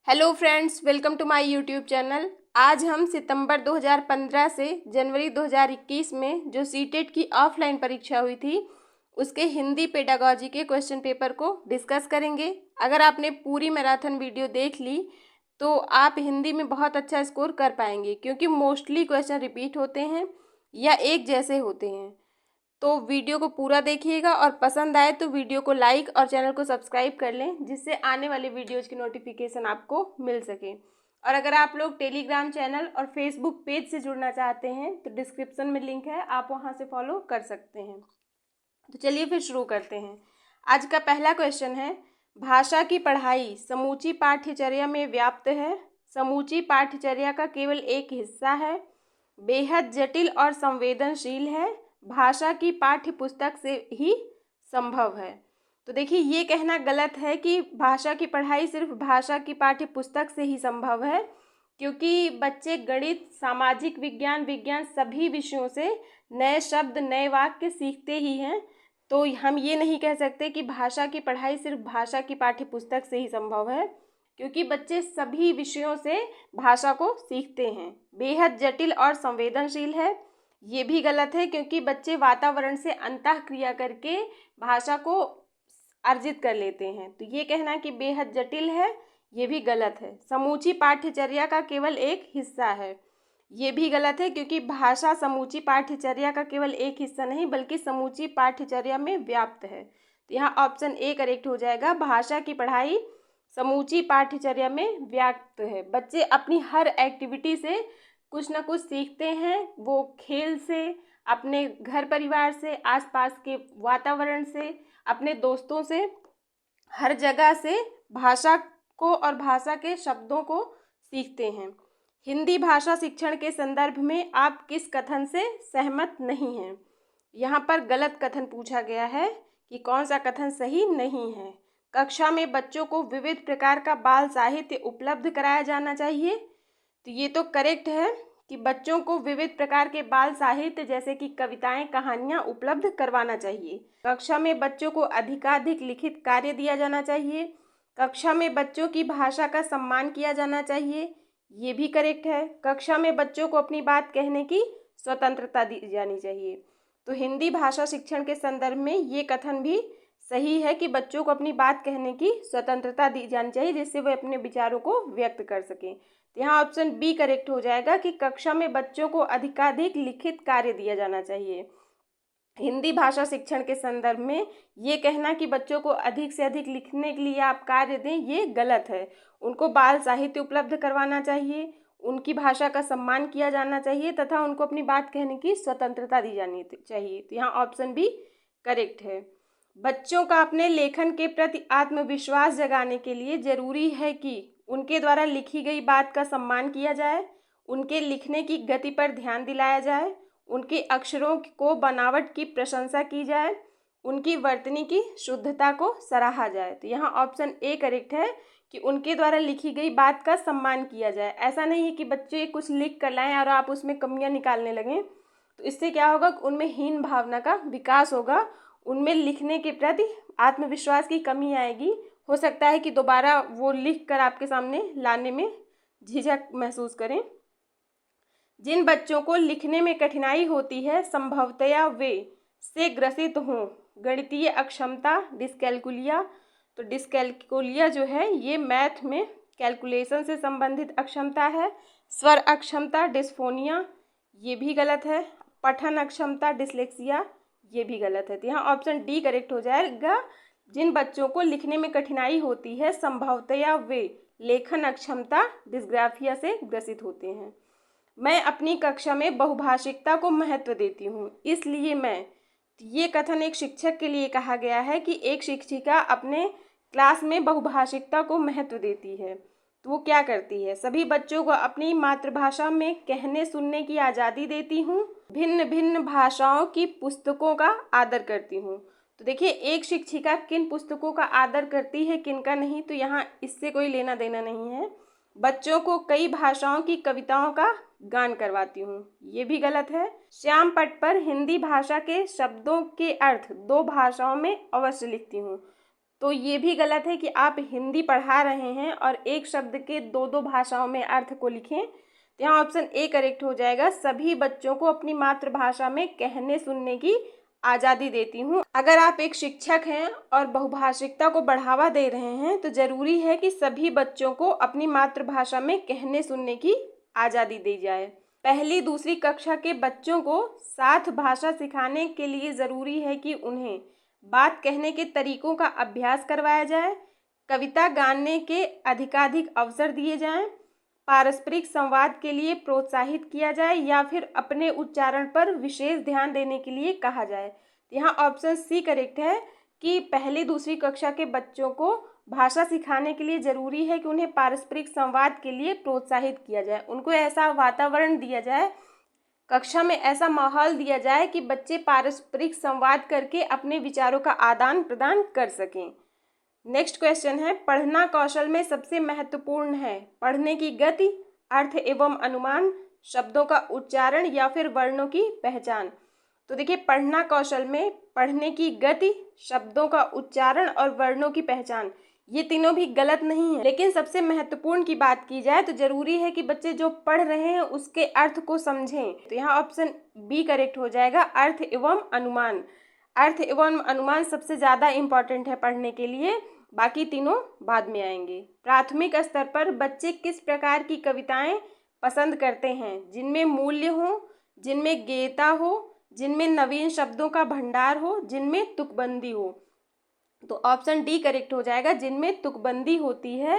Hello friends, welcome to my YouTube channel. आज हम सितंबर 2015 से जनवरी 2021 में जो सीटेट की ऑफलाइन परीक्षा हुई थी उसके हिंदी पेडागॉजी के क्वेश्चन पेपर को डिस्कस करेंगे। अगर आपने पूरी मैराथन वीडियो देख ली तो आप हिंदी में बहुत अच्छा स्कोर कर पाएंगे, क्योंकि मोस्टली क्वेश्चन रिपीट होते हैं या एक जैसे होते हैं। तो वीडियो को पूरा देखिएगा और पसंद आए तो वीडियो को लाइक और चैनल को सब्सक्राइब कर लें, जिससे आने वाले वीडियोज़ की नोटिफिकेशन आपको मिल सके। और अगर आप लोग टेलीग्राम चैनल और फेसबुक पेज से जुड़ना चाहते हैं तो डिस्क्रिप्शन में लिंक है, आप वहां से फॉलो कर सकते हैं। तो चलिए फिर शुरू करते हैं। आज का पहला क्वेश्चन है, भाषा की पढ़ाई समूची पाठ्यचर्या में व्याप्त है। समूची पाठ्यचर्या का केवल एक हिस्सा है। बेहद जटिल और संवेदनशील है। भाषा की पाठ्य पुस्तक से ही संभव है। तो देखिए, ये कहना गलत है कि भाषा की पढ़ाई सिर्फ भाषा की पाठ्य पुस्तक से ही संभव है, क्योंकि बच्चे गणित, सामाजिक विज्ञान सभी विषयों से नए शब्द, नए वाक्य सीखते ही हैं। तो हम ये नहीं कह सकते कि भाषा की पढ़ाई सिर्फ भाषा की पाठ्य पुस्तक से ही संभव है, क्योंकि बच्चे सभी विषयों से भाषा को सीखते हैं। बेहद जटिल और संवेदनशील है, ये भी गलत है, क्योंकि बच्चे वातावरण से अंतःक्रिया करके भाषा को अर्जित कर लेते हैं। तो ये कहना कि बेहद जटिल है, ये भी गलत है। समूची पाठ्यचर्या का केवल एक हिस्सा है, ये भी गलत है, क्योंकि भाषा समूची पाठ्यचर्या का केवल एक हिस्सा नहीं बल्कि समूची पाठ्यचर्या में व्याप्त है। तो यहाँ ऑप्शन ए करेक्ट हो जाएगा। भाषा की पढ़ाई समूची पाठ्यचर्या में व्याप्त है। बच्चे अपनी हर एक्टिविटी से कुछ ना कुछ सीखते हैं। वो खेल से, अपने घर परिवार से, आसपास के वातावरण से, अपने दोस्तों से, हर जगह से भाषा को और भाषा के शब्दों को सीखते हैं। हिंदी भाषा शिक्षण के संदर्भ में आप किस कथन से सहमत नहीं हैं? यहाँ पर गलत कथन पूछा गया है कि कौन सा कथन सही नहीं है। कक्षा में बच्चों को विविध प्रकार का बाल साहित्य उपलब्ध कराया जाना चाहिए। तो ये तो करेक्ट है कि बच्चों को विविध प्रकार के बाल साहित्य जैसे कि कविताएं, कहानियां उपलब्ध करवाना चाहिए। कक्षा में बच्चों को अधिकाधिक लिखित कार्य दिया जाना चाहिए। कक्षा में बच्चों की भाषा का सम्मान किया जाना चाहिए, ये भी करेक्ट है। कक्षा में बच्चों को अपनी बात कहने की स्वतंत्रता दी जानी चाहिए। तो हिंदी भाषा शिक्षण के संदर्भ में ये कथन भी सही है कि बच्चों को अपनी बात कहने की स्वतंत्रता दी जानी चाहिए, जिससे वे अपने विचारों को व्यक्त कर सकें। तो यहाँ ऑप्शन बी करेक्ट हो जाएगा कि कक्षा में बच्चों को अधिकाधिक लिखित कार्य दिया जाना चाहिए। हिंदी भाषा शिक्षण के संदर्भ में ये कहना कि बच्चों को अधिक से अधिक लिखने के लिए आप कार्य दें, ये गलत है। उनको बाल साहित्य उपलब्ध करवाना चाहिए, उनकी भाषा का सम्मान किया जाना चाहिए तथा उनको अपनी बात कहने की स्वतंत्रता दी जानी चाहिए। तो यहाँ ऑप्शन बी करेक्ट है। बच्चों का अपने लेखन के प्रति आत्मविश्वास जगाने के लिए जरूरी है कि उनके द्वारा लिखी गई बात का सम्मान किया जाए, उनके लिखने की गति पर ध्यान दिलाया जाए, उनके अक्षरों को बनावट की प्रशंसा की जाए, उनकी वर्तनी की शुद्धता को सराहा जाए। तो यहाँ ऑप्शन ए करेक्ट है कि उनके द्वारा लिखी गई बात का सम्मान किया जाए। ऐसा नहीं है कि बच्चे कुछ लिख कर लाएं और आप उसमें कमियां निकालने लगें। तो इससे क्या होगा, उनमें हीन भावना का विकास होगा, उनमें लिखने के प्रति आत्मविश्वास की कमी आएगी। हो सकता है कि दोबारा वो लिख कर आपके सामने लाने में झिझक महसूस करें। जिन बच्चों को लिखने में कठिनाई होती है, संभवतया वे से ग्रसित हों। गणितीय अक्षमता, डिस्कैल्कुलिया। तो डिस्कैल्कुलिया जो है ये मैथ में कैलकुलेशन से संबंधित अक्षमता है। स्वर अक्षमता, डिस्फोनिया, ये भी गलत है। पठन अक्षमता, डिसलेक्सिया, ये भी गलत है। तो यहाँ ऑप्शन डी करेक्ट हो जाएगा। जिन बच्चों को लिखने में कठिनाई होती है, संभवतया वे लेखन अक्षमता, डिस्ग्राफिया से ग्रसित होते हैं। मैं अपनी कक्षा में बहुभाषिकता को महत्व देती हूँ, इसलिए मैं, ये कथन एक शिक्षक के लिए कहा गया है कि एक शिक्षिका अपने क्लास में बहुभाषिकता को महत्व देती है। तो वो क्या करती है, सभी बच्चों को अपनी मातृभाषा में कहने सुनने की आज़ादी देती हूँ, भिन्न भिन्न भाषाओं की पुस्तकों का आदर करती हूँ। तो देखिए, एक शिक्षिका किन पुस्तकों का आदर करती है, किन का नहीं, तो यहाँ इससे कोई लेना देना नहीं है। बच्चों को कई भाषाओं की कविताओं का गान करवाती हूँ, ये भी गलत है। श्याम पट पर हिंदी भाषा के शब्दों के अर्थ दो भाषाओं में अवश्य लिखती हूँ। तो ये भी गलत है कि आप हिंदी पढ़ा रहे हैं और एक शब्द के दो दो भाषाओं में अर्थ को लिखें। तो यहाँ ऑप्शन ए करेक्ट हो जाएगा, सभी बच्चों को अपनी मातृभाषा में कहने सुनने की आज़ादी देती हूँ। अगर आप एक शिक्षक हैं और बहुभाषिकता को बढ़ावा दे रहे हैं तो ज़रूरी है कि सभी बच्चों को अपनी मातृभाषा में कहने सुनने की आज़ादी दी जाए। पहली दूसरी कक्षा के बच्चों को साथ भाषा सिखाने के लिए ज़रूरी है कि उन्हें बात कहने के तरीकों का अभ्यास करवाया जाए, कविता गाने के अधिकाधिक अवसर दिए जाएं, पारस्परिक संवाद के लिए प्रोत्साहित किया जाए या फिर अपने उच्चारण पर विशेष ध्यान देने के लिए कहा जाए। यहाँ ऑप्शन सी करेक्ट है कि पहली दूसरी कक्षा के बच्चों को भाषा सिखाने के लिए ज़रूरी है कि उन्हें पारस्परिक संवाद के लिए प्रोत्साहित किया जाए, उनको ऐसा वातावरण दिया जाए, कक्षा में ऐसा माहौल दिया जाए कि बच्चे पारस्परिक संवाद करके अपने विचारों का आदान प्रदान कर सकें। नेक्स्ट क्वेश्चन है, पढ़ना कौशल में सबसे महत्वपूर्ण है पढ़ने की गति, अर्थ एवं अनुमान, शब्दों का उच्चारण या फिर वर्णों की पहचान। तो देखिए, पढ़ना कौशल में पढ़ने की गति, शब्दों का उच्चारण और वर्णों की पहचान, ये तीनों भी गलत नहीं है, लेकिन सबसे महत्वपूर्ण की बात की जाए तो जरूरी है कि बच्चे जो पढ़ रहे हैं उसके अर्थ को समझें। तो यहाँ ऑप्शन बी करेक्ट हो जाएगा, अर्थ एवं अनुमान। अर्थ एवं अनुमान सबसे ज़्यादा इम्पॉर्टेंट है पढ़ने के लिए, बाकी तीनों बाद में आएंगे। प्राथमिक स्तर पर बच्चे किस प्रकार की कविताएं पसंद करते हैं? जिनमें मूल्य हो, जिनमें गेयता हो, जिनमें नवीन शब्दों का भंडार हो, जिनमें तुकबंदी हो। तो ऑप्शन डी करेक्ट हो जाएगा, जिनमें तुकबंदी होती है।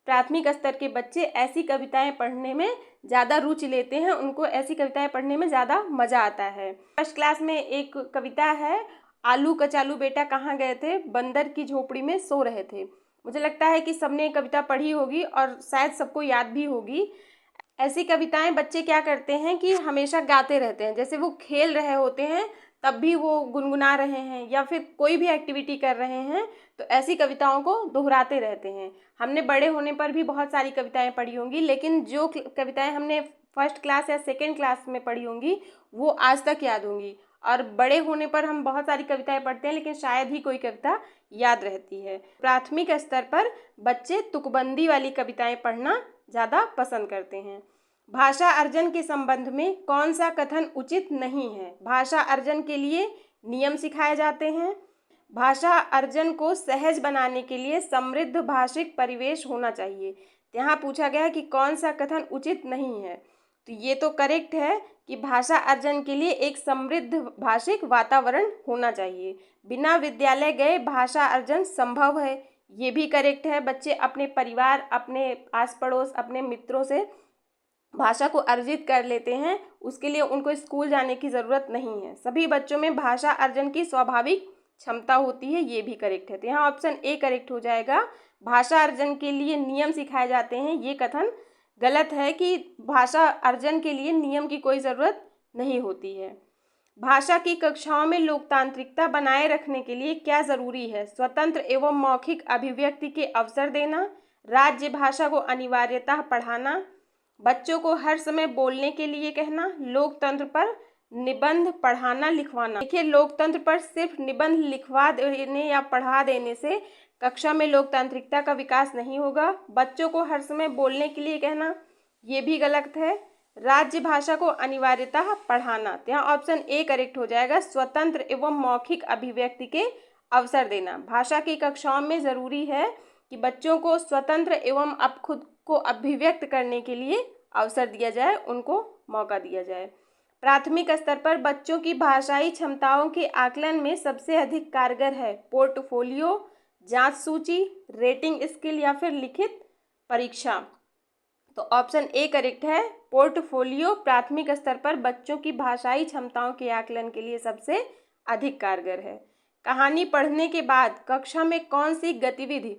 प्राथमिक स्तर के बच्चे ऐसी कविताएं पढ़ने में ज़्यादा रुचि लेते हैं, उनको ऐसी कविताएं पढ़ने में ज़्यादा मज़ा आता है। फर्स्ट क्लास में एक कविता है, आलू कचालू बेटा कहाँ गए थे, बंदर की झोपड़ी में सो रहे थे। मुझे लगता है कि सबने कविता पढ़ी होगी और शायद सबको याद भी होगी। ऐसी कविताएं बच्चे क्या करते हैं कि हमेशा गाते रहते हैं, जैसे वो खेल रहे होते हैं तब भी वो गुनगुना रहे हैं या फिर कोई भी एक्टिविटी कर रहे हैं तो ऐसी कविताओं को दोहराते रहते हैं। हमने बड़े होने पर भी बहुत सारी कविताएं पढ़ी होंगी, लेकिन जो कविताएं हमने फर्स्ट क्लास या सेकेंड क्लास में पढ़ी होंगी वो आज तक याद होंगी, और बड़े होने पर हम बहुत सारी कविताएं पढ़ते हैं लेकिन शायद ही कोई कविता याद रहती है। प्राथमिक स्तर पर बच्चे तुकबंदी वाली कविताएं पढ़ना ज़्यादा पसंद करते हैं। भाषा अर्जन के संबंध में कौन सा कथन उचित नहीं है? भाषा अर्जन के लिए नियम सिखाए जाते हैं। भाषा अर्जन को सहज बनाने के लिए समृद्ध भाषिक परिवेश होना चाहिए। यहाँ पूछा गया है कि कौन सा कथन उचित नहीं है, तो ये तो करेक्ट है कि भाषा अर्जन के लिए एक समृद्ध भाषिक वातावरण होना चाहिए। बिना विद्यालय गए भाषा अर्जन संभव है, ये भी करेक्ट है। बच्चे अपने परिवार, अपने आस पड़ोस, अपने मित्रों से भाषा को अर्जित कर लेते हैं, उसके लिए उनको स्कूल जाने की ज़रूरत नहीं है। सभी बच्चों में भाषा अर्जन की स्वाभाविक क्षमता होती है, ये भी करेक्ट है। तो यहाँ ऑप्शन ए करेक्ट हो जाएगा, भाषा अर्जन के लिए नियम सिखाए जाते हैं, ये कथन गलत है कि भाषा अर्जन के लिए नियम की कोई ज़रूरत नहीं होती है। भाषा की कक्षाओं में लोकतांत्रिकता बनाए रखने के लिए क्या ज़रूरी है? स्वतंत्र एवं मौखिक अभिव्यक्ति के अवसर देना, राज्य भाषा को अनिवार्यतः पढ़ाना, बच्चों को हर समय बोलने के लिए कहना, लोकतंत्र पर निबंध पढ़ाना लिखवाना। देखिए, लोकतंत्र पर सिर्फ निबंध लिखवा देने या पढ़ा देने से कक्षा में लोकतांत्रिकता का विकास नहीं होगा। बच्चों को हर समय बोलने के लिए कहना, ये भी गलत है। राज्य भाषा को अनिवार्यतः पढ़ाना, तो यहाँ ऑप्शन ए करेक्ट हो जाएगा, स्वतंत्र एवं मौखिक अभिव्यक्ति के अवसर देना। भाषा की कक्षाओं में ज़रूरी है कि बच्चों को स्वतंत्र एवं अब खुद को अभिव्यक्त करने के लिए अवसर दिया जाए, उनको मौका दिया जाए। प्राथमिक स्तर पर बच्चों की भाषाई क्षमताओं के आकलन में सबसे अधिक कारगर है पोर्टफोलियो, जांच सूची, रेटिंग स्किल या फिर लिखित परीक्षा। तो ऑप्शन ए करेक्ट है, पोर्टफोलियो प्राथमिक स्तर पर बच्चों की भाषाई क्षमताओं के आकलन के लिए सबसे अधिक कारगर है। कहानी पढ़ने के बाद कक्षा में कौन सी गतिविधि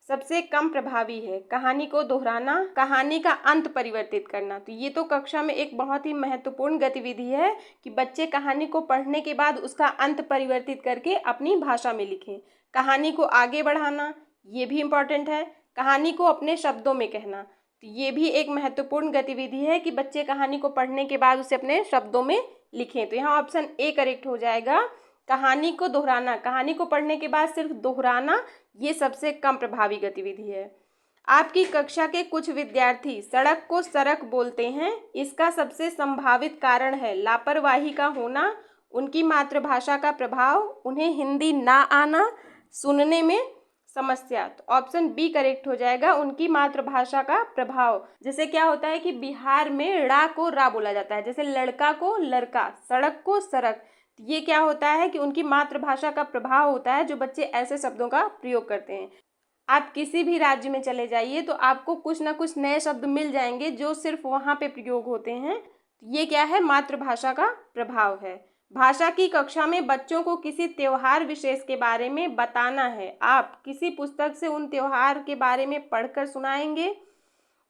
सबसे कम प्रभावी है? कहानी को दोहराना, कहानी का अंत परिवर्तित करना। तो ये तो कक्षा में एक बहुत ही महत्वपूर्ण गतिविधि है कि बच्चे कहानी को पढ़ने के बाद उसका अंत परिवर्तित करके अपनी भाषा में लिखें। कहानी को आगे बढ़ाना, ये भी इम्पॉर्टेंट है। कहानी को अपने शब्दों में कहना, तो ये भी एक महत्वपूर्ण गतिविधि है कि बच्चे कहानी को पढ़ने के बाद उसे अपने शब्दों में लिखें। तो यहाँ ऑप्शन ए करेक्ट हो जाएगा, कहानी को दोहराना, कहानी को पढ़ने के बाद सिर्फ दोहराना, ये सबसे कम प्रभावी गतिविधि है। आपकी कक्षा के कुछ विद्यार्थी सड़क को सरक बोलते हैं, इसका सबसे संभावित कारण है लापरवाही का होना, उनकी मातृभाषा का प्रभाव, उन्हें हिंदी ना आना, सुनने में समस्या। तो ऑप्शन बी करेक्ट हो जाएगा, उनकी मातृभाषा का प्रभाव। जैसे क्या होता है कि बिहार में ड़ा को रा बोला जाता है, जैसे लड़का को लड़का, सड़क को सड़क। ये क्या होता है कि उनकी मातृभाषा का प्रभाव होता है जो बच्चे ऐसे शब्दों का प्रयोग करते हैं। आप किसी भी राज्य में चले जाइए तो आपको कुछ ना कुछ नए शब्द मिल जाएंगे जो सिर्फ वहाँ पे प्रयोग होते हैं। ये क्या है? मातृभाषा का प्रभाव है। भाषा की कक्षा में बच्चों को किसी त्योहार विशेष के बारे में बताना है। आप किसी पुस्तक से उन त्योहार के बारे में पढ़कर सुनाएंगे।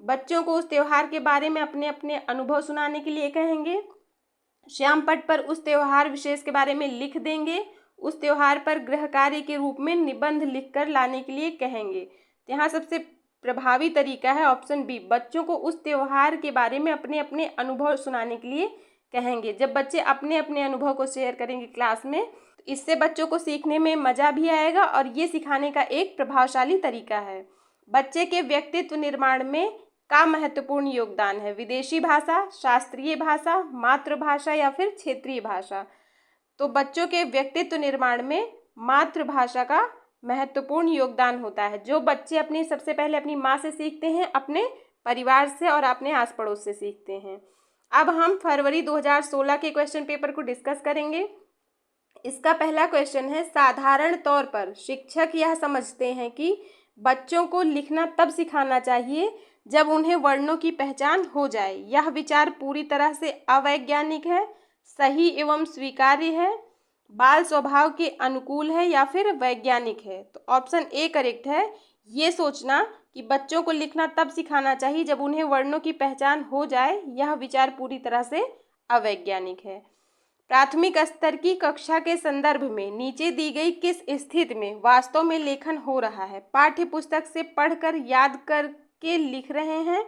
बच्चों को उस त्योहार के बारे में अपने अपने अनुभव सुनाने के लिए कहेंगे। श्याम पट्ट पर उस त्योहार विशेष के बारे में लिख देंगे। उस त्योहार पर गृह कार्य के रूप में निबंध लिखकर लाने के लिए कहेंगे। तो यहाँ सबसे प्रभावी तरीका है ऑप्शन बी, बच्चों को उस त्योहार के बारे में अपने अपने अनुभव सुनाने के लिए कहेंगे। जब बच्चे अपने अपने अनुभव को शेयर करेंगे क्लास में, तो इससे बच्चों को सीखने में मज़ा भी आएगा और ये सिखाने का एक प्रभावशाली तरीका है। बच्चे के व्यक्तित्व निर्माण में का महत्वपूर्ण योगदान है? विदेशी भाषा, शास्त्रीय भाषा, मातृभाषा या फिर क्षेत्रीय भाषा? तो बच्चों के व्यक्तित्व निर्माण में मातृभाषा का महत्वपूर्ण योगदान होता है। जो बच्चे सबसे पहले अपनी माँ से सीखते हैं, अपने परिवार से और अपने आस पड़ोस से सीखते हैं। अब हम फरवरी 2016 के क्वेश्चन पेपर को डिस्कस करेंगे। इसका पहला क्वेश्चन है, साधारण तौर पर शिक्षक यह समझते हैं कि बच्चों को लिखना तब सिखाना चाहिए जब उन्हें वर्णों की पहचान हो जाए। यह विचार पूरी तरह से अवैज्ञानिक है, सही एवं स्वीकार्य है, बाल स्वभाव के अनुकूल है या फिर वैज्ञानिक है? तो ऑप्शन ए करेक्ट है। ये सोचना कि बच्चों को लिखना तब सिखाना चाहिए जब उन्हें वर्णों की पहचान हो जाए, यह विचार पूरी तरह से अवैज्ञानिक है। प्राथमिक स्तर की कक्षा के संदर्भ में नीचे दी गई किस स्थिति में वास्तव में लेखन हो रहा है? पाठ्य पुस्तक से पढ़कर याद करके लिख रहे हैं,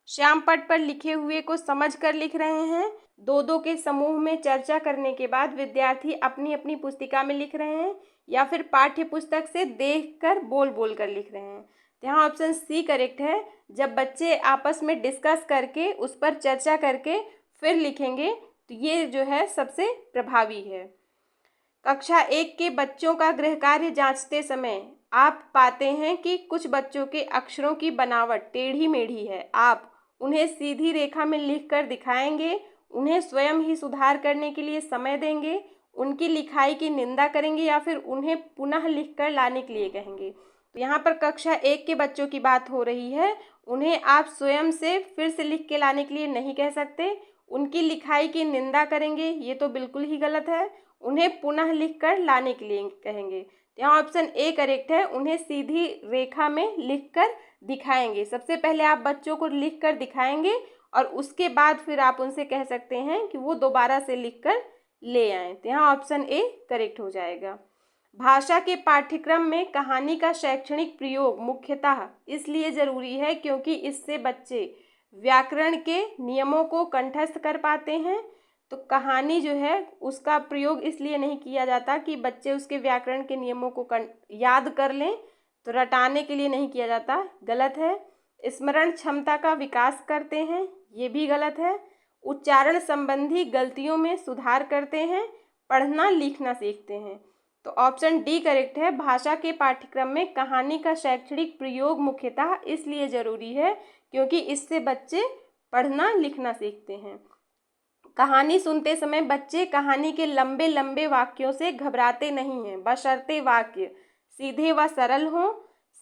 श्याम पट्ट पर लिखे हुए को समझकर लिख रहे हैं, दो दो के समूह में चर्चा करने के बाद विद्यार्थी अपनी अपनी पुस्तिका में लिख रहे हैं, या फिर पाठ्य पुस्तक से देखकर बोल बोल कर लिख रहे हैं? यहाँ ऑप्शन सी करेक्ट है। जब बच्चे आपस में डिस्कस करके उस पर चर्चा करके फिर लिखेंगे तो ये जो है सबसे प्रभावी है। कक्षा 1 के बच्चों का गृह कार्य जांचते समय आप पाते हैं कि कुछ बच्चों के अक्षरों की बनावट टेढ़ी मेढ़ी है। आप उन्हें सीधी रेखा में लिखकर दिखाएंगे, उन्हें स्वयं ही सुधार करने के लिए समय देंगे, उनकी लिखाई की निंदा करेंगे या फिर उन्हें पुनः लिखकर लाने के लिए कहेंगे? तो यहाँ पर कक्षा 1 के बच्चों की बात हो रही है। उन्हें आप स्वयं से फिर से लिख के लाने के लिए नहीं कह सकते। उनकी लिखाई की निंदा करेंगे, ये तो बिल्कुल ही गलत है। उन्हें पुनः लिखकर लाने के लिए कहेंगे। यहाँ ऑप्शन ए करेक्ट है, उन्हें सीधी रेखा में लिखकर दिखाएंगे। सबसे पहले आप बच्चों को लिखकर दिखाएंगे और उसके बाद फिर आप उनसे कह सकते हैं कि वो दोबारा से लिखकर ले आएं। तो यहाँ ऑप्शन ए करेक्ट हो जाएगा। भाषा के पाठ्यक्रम में कहानी का शैक्षणिक प्रयोग मुख्यतः इसलिए ज़रूरी है क्योंकि इससे बच्चे व्याकरण के नियमों को कंठस्थ कर पाते हैं। तो कहानी जो है उसका प्रयोग इसलिए नहीं किया जाता कि बच्चे उसके व्याकरण के नियमों को याद कर लें, तो रटाने के लिए नहीं किया जाता, गलत है। स्मरण क्षमता का विकास करते हैं, ये भी गलत है। उच्चारण संबंधी गलतियों में सुधार करते हैं, पढ़ना लिखना सीखते हैं। तो ऑप्शन डी करेक्ट है। भाषा के पाठ्यक्रम में कहानी का शैक्षणिक प्रयोग मुख्यतः इसलिए ज़रूरी है क्योंकि इससे बच्चे पढ़ना लिखना सीखते हैं। कहानी सुनते समय बच्चे कहानी के लंबे लंबे वाक्यों से घबराते नहीं हैं, बशर्ते वाक्य सीधे व सरल हों,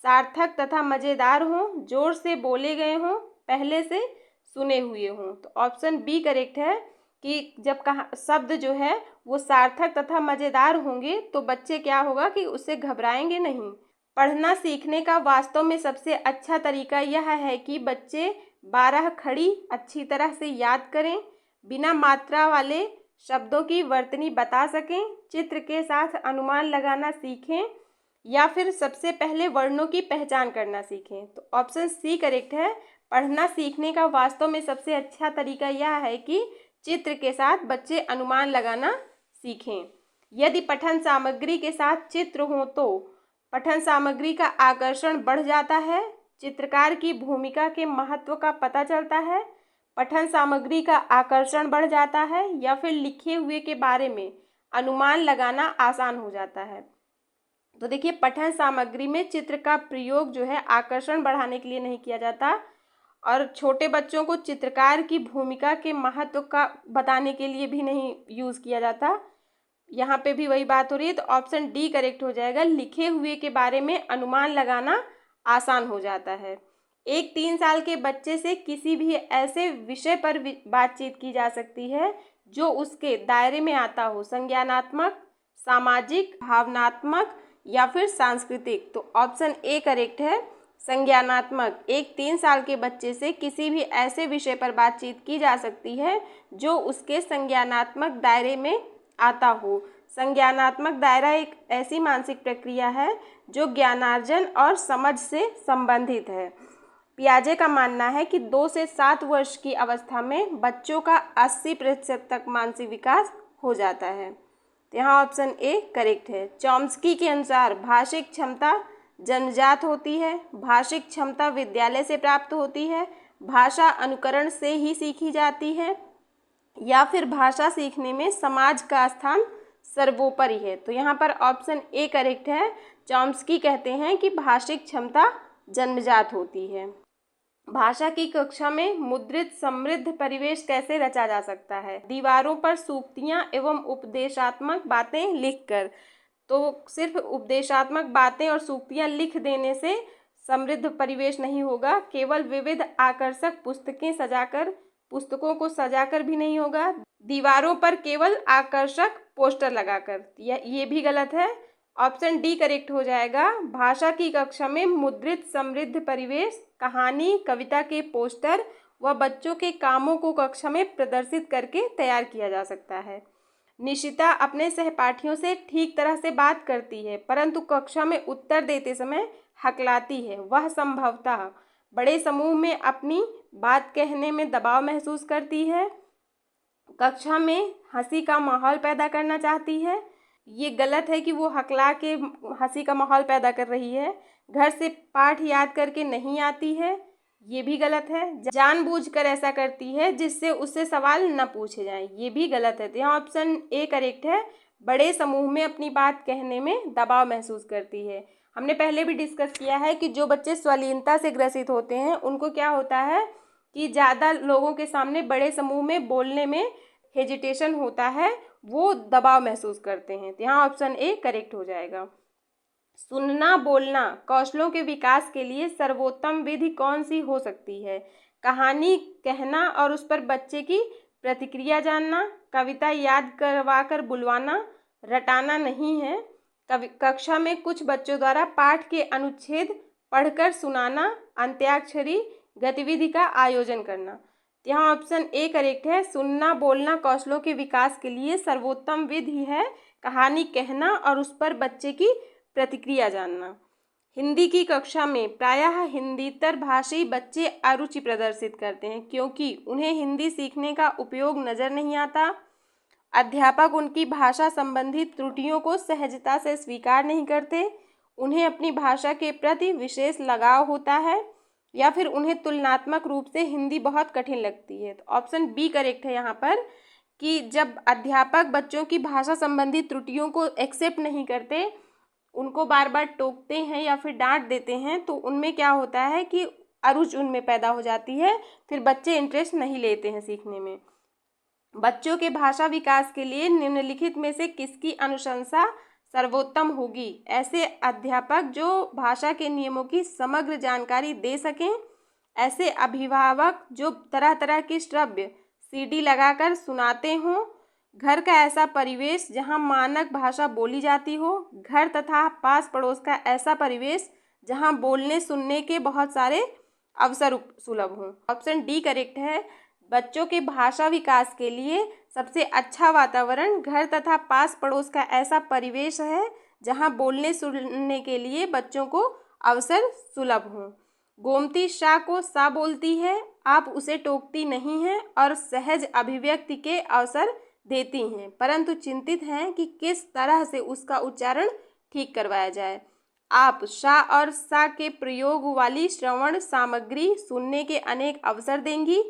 सार्थक तथा मज़ेदार हों, जोर से बोले गए हों, पहले से सुने हुए हों। तो ऑप्शन बी करेक्ट है कि जब शब्द जो है वो सार्थक तथा मज़ेदार होंगे तो बच्चे क्या होगा कि उससे घबराएंगे नहीं। पढ़ना सीखने का वास्तव में सबसे अच्छा तरीका यह है कि बच्चे 12 खड़ी अच्छी तरह से याद करें, बिना मात्रा वाले शब्दों की वर्तनी बता सकें, चित्र के साथ अनुमान लगाना सीखें या फिर सबसे पहले वर्णों की पहचान करना सीखें। तो ऑप्शन सी करेक्ट है। पढ़ना सीखने का वास्तव में सबसे अच्छा तरीका यह है कि चित्र के साथ बच्चे अनुमान लगाना सीखें। यदि पठन सामग्री के साथ चित्र हो तो पठन सामग्री का आकर्षण बढ़ जाता है, चित्रकार की भूमिका के महत्व का पता चलता है, पठन सामग्री का आकर्षण बढ़ जाता है, या फिर लिखे हुए के बारे में अनुमान लगाना आसान हो जाता है। तो देखिए, पठन सामग्री में चित्र का प्रयोग जो है आकर्षण बढ़ाने के लिए नहीं किया जाता, और छोटे बच्चों को चित्रकार की भूमिका के महत्व का बताने के लिए भी नहीं यूज़ किया जाता। यहाँ पे भी वही बात हो रही है, तो ऑप्शन डी करेक्ट हो जाएगा। लिखे हुए के बारे में अनुमान लगाना आसान हो जाता है। एक 3 साल के बच्चे से किसी भी ऐसे विषय पर बातचीत की जा सकती है जो उसके दायरे में आता हो, संज्ञानात्मक, सामाजिक, भावनात्मक या फिर सांस्कृतिक। तो ऑप्शन ए करेक्ट है, संज्ञानात्मक। एक 3 साल के बच्चे से किसी भी ऐसे विषय पर बातचीत की जा सकती है जो उसके संज्ञानात्मक दायरे में आता हो। संज्ञानात्मक दायरा एक ऐसी मानसिक प्रक्रिया है जो ज्ञानार्जन और समझ से संबंधित है। पियाजे का मानना है कि 2 से 7 वर्ष की अवस्था में बच्चों का 80% तक मानसिक विकास हो जाता है। तो यहाँ ऑप्शन ए करेक्ट है। चॉम्स्की के अनुसार भाषिक क्षमता जन्मजात होती है, भाषिक क्षमता विद्यालय से प्राप्त होती है, भाषा अनुकरण से ही सीखी जाती है, या फिर भाषा सीखने में समाज का स्थान सर्वोपरि है। तो यहाँ पर ऑप्शन ए करेक्ट है। चॉम्स्की कहते हैं कि भाषिक क्षमता जन्मजात होती है। भाषा की कक्षा में मुद्रित समृद्ध परिवेश कैसे रचा जा सकता है? दीवारों पर सूक्तियाँ एवं उपदेशात्मक बातें लिखकर। तो सिर्फ उपदेशात्मक बातें और सूक्तियाँ लिख देने से समृद्ध परिवेश नहीं होगा। केवल विविध आकर्षक पुस्तकों को सजाकर भी नहीं होगा। दीवारों पर केवल आकर्षक पोस्टर लगाकर, ये भी गलत है। ऑप्शन डी करेक्ट हो जाएगा। भाषा की कक्षा में मुद्रित समृद्ध परिवेश, कहानी, कविता के पोस्टर व बच्चों के कामों को कक्षा में प्रदर्शित करके तैयार किया जा सकता है। निशिता अपने सहपाठियों से ठीक तरह से बात करती है, परंतु कक्षा में उत्तर देते समय हकलाती है। वह संभवतः बड़े समूह में अपनी बात कहने में दबाव महसूस करती है, कक्षा में हंसी का माहौल पैदा करना चाहती है। ये गलत है कि वो हकला के हंसी का माहौल पैदा कर रही है। घर से पाठ याद करके नहीं आती है, ये भी गलत है। जानबूझकर ऐसा करती है जिससे उससे सवाल न पूछे जाएं, ये भी गलत है। तो यहाँ ऑप्शन ए करेक्ट है। बड़े समूह में अपनी बात कहने में दबाव महसूस करती है। हमने पहले भी डिस्कस किया है कि जो बच्चे स्वलीनता से ग्रसित होते हैं उनको क्या होता है कि ज़्यादा लोगों के सामने बड़े समूह में बोलने में हेजिटेशन होता है, वो दबाव महसूस करते हैं। तो यहाँ ऑप्शन ए करेक्ट हो जाएगा। सुनना बोलना कौशलों के विकास के लिए सर्वोत्तम विधि कौन सी हो सकती है? कहानी कहना और उस पर बच्चे की प्रतिक्रिया जानना, कविता याद करवाकर बुलवाना, रटाना नहीं है। कक्षा में कुछ बच्चों द्वारा पाठ के अनुच्छेद पढ़कर सुनाना, अंत्याक्षरी गतिविधि का आयोजन करना। यहाँ ऑप्शन ए करेक्ट है। सुनना बोलना कौशलों के विकास के लिए सर्वोत्तम विधि है कहानी कहना और उस पर बच्चे की प्रतिक्रिया जानना। हिंदी की कक्षा में प्रायः हिंदीतर भाषी बच्चे अरुचि प्रदर्शित करते हैं क्योंकि उन्हें हिंदी सीखने का उपयोग नज़र नहीं आता। अध्यापक उनकी भाषा संबंधी त्रुटियों को सहजता से स्वीकार नहीं करते। उन्हें अपनी भाषा के प्रति विशेष लगाव होता है, या फिर उन्हें तुलनात्मक रूप से हिंदी बहुत कठिन लगती है। तो ऑप्शन बी करेक्ट है यहाँ पर कि जब अध्यापक बच्चों की भाषा संबंधी त्रुटियों को एक्सेप्ट नहीं करते, उनको बार बार टोकते हैं या फिर डांट देते हैं, तो उनमें क्या होता है कि अरुचि उनमें पैदा हो जाती है, फिर बच्चे इंटरेस्ट नहीं लेते हैं सीखने में। बच्चों के भाषा विकास के लिए निम्नलिखित में से किसकी अनुशंसा सर्वोत्तम होगी? ऐसे अध्यापक जो भाषा के नियमों की समग्र जानकारी दे सकें, ऐसे अभिभावक जो तरह तरह की श्रव्य सीडी लगाकर सुनाते हों, घर का ऐसा परिवेश जहां मानक भाषा बोली जाती हो, घर तथा पास पड़ोस का ऐसा परिवेश जहां बोलने सुनने के बहुत सारे अवसर सुलभ हों। ऑप्शन डी करेक्ट है। बच्चों के भाषा विकास के लिए सबसे अच्छा वातावरण घर तथा पास पड़ोस का ऐसा परिवेश है जहां बोलने सुनने के लिए बच्चों को अवसर सुलभ हों। गोमती शाह को सा बोलती है, आप उसे टोकती नहीं हैं और सहज अभिव्यक्ति के अवसर देती हैं, परंतु चिंतित हैं कि किस तरह से उसका उच्चारण ठीक करवाया जाए। आप शा और सा के प्रयोग वाली श्रवण सामग्री सुनने के अनेक अवसर देंगी,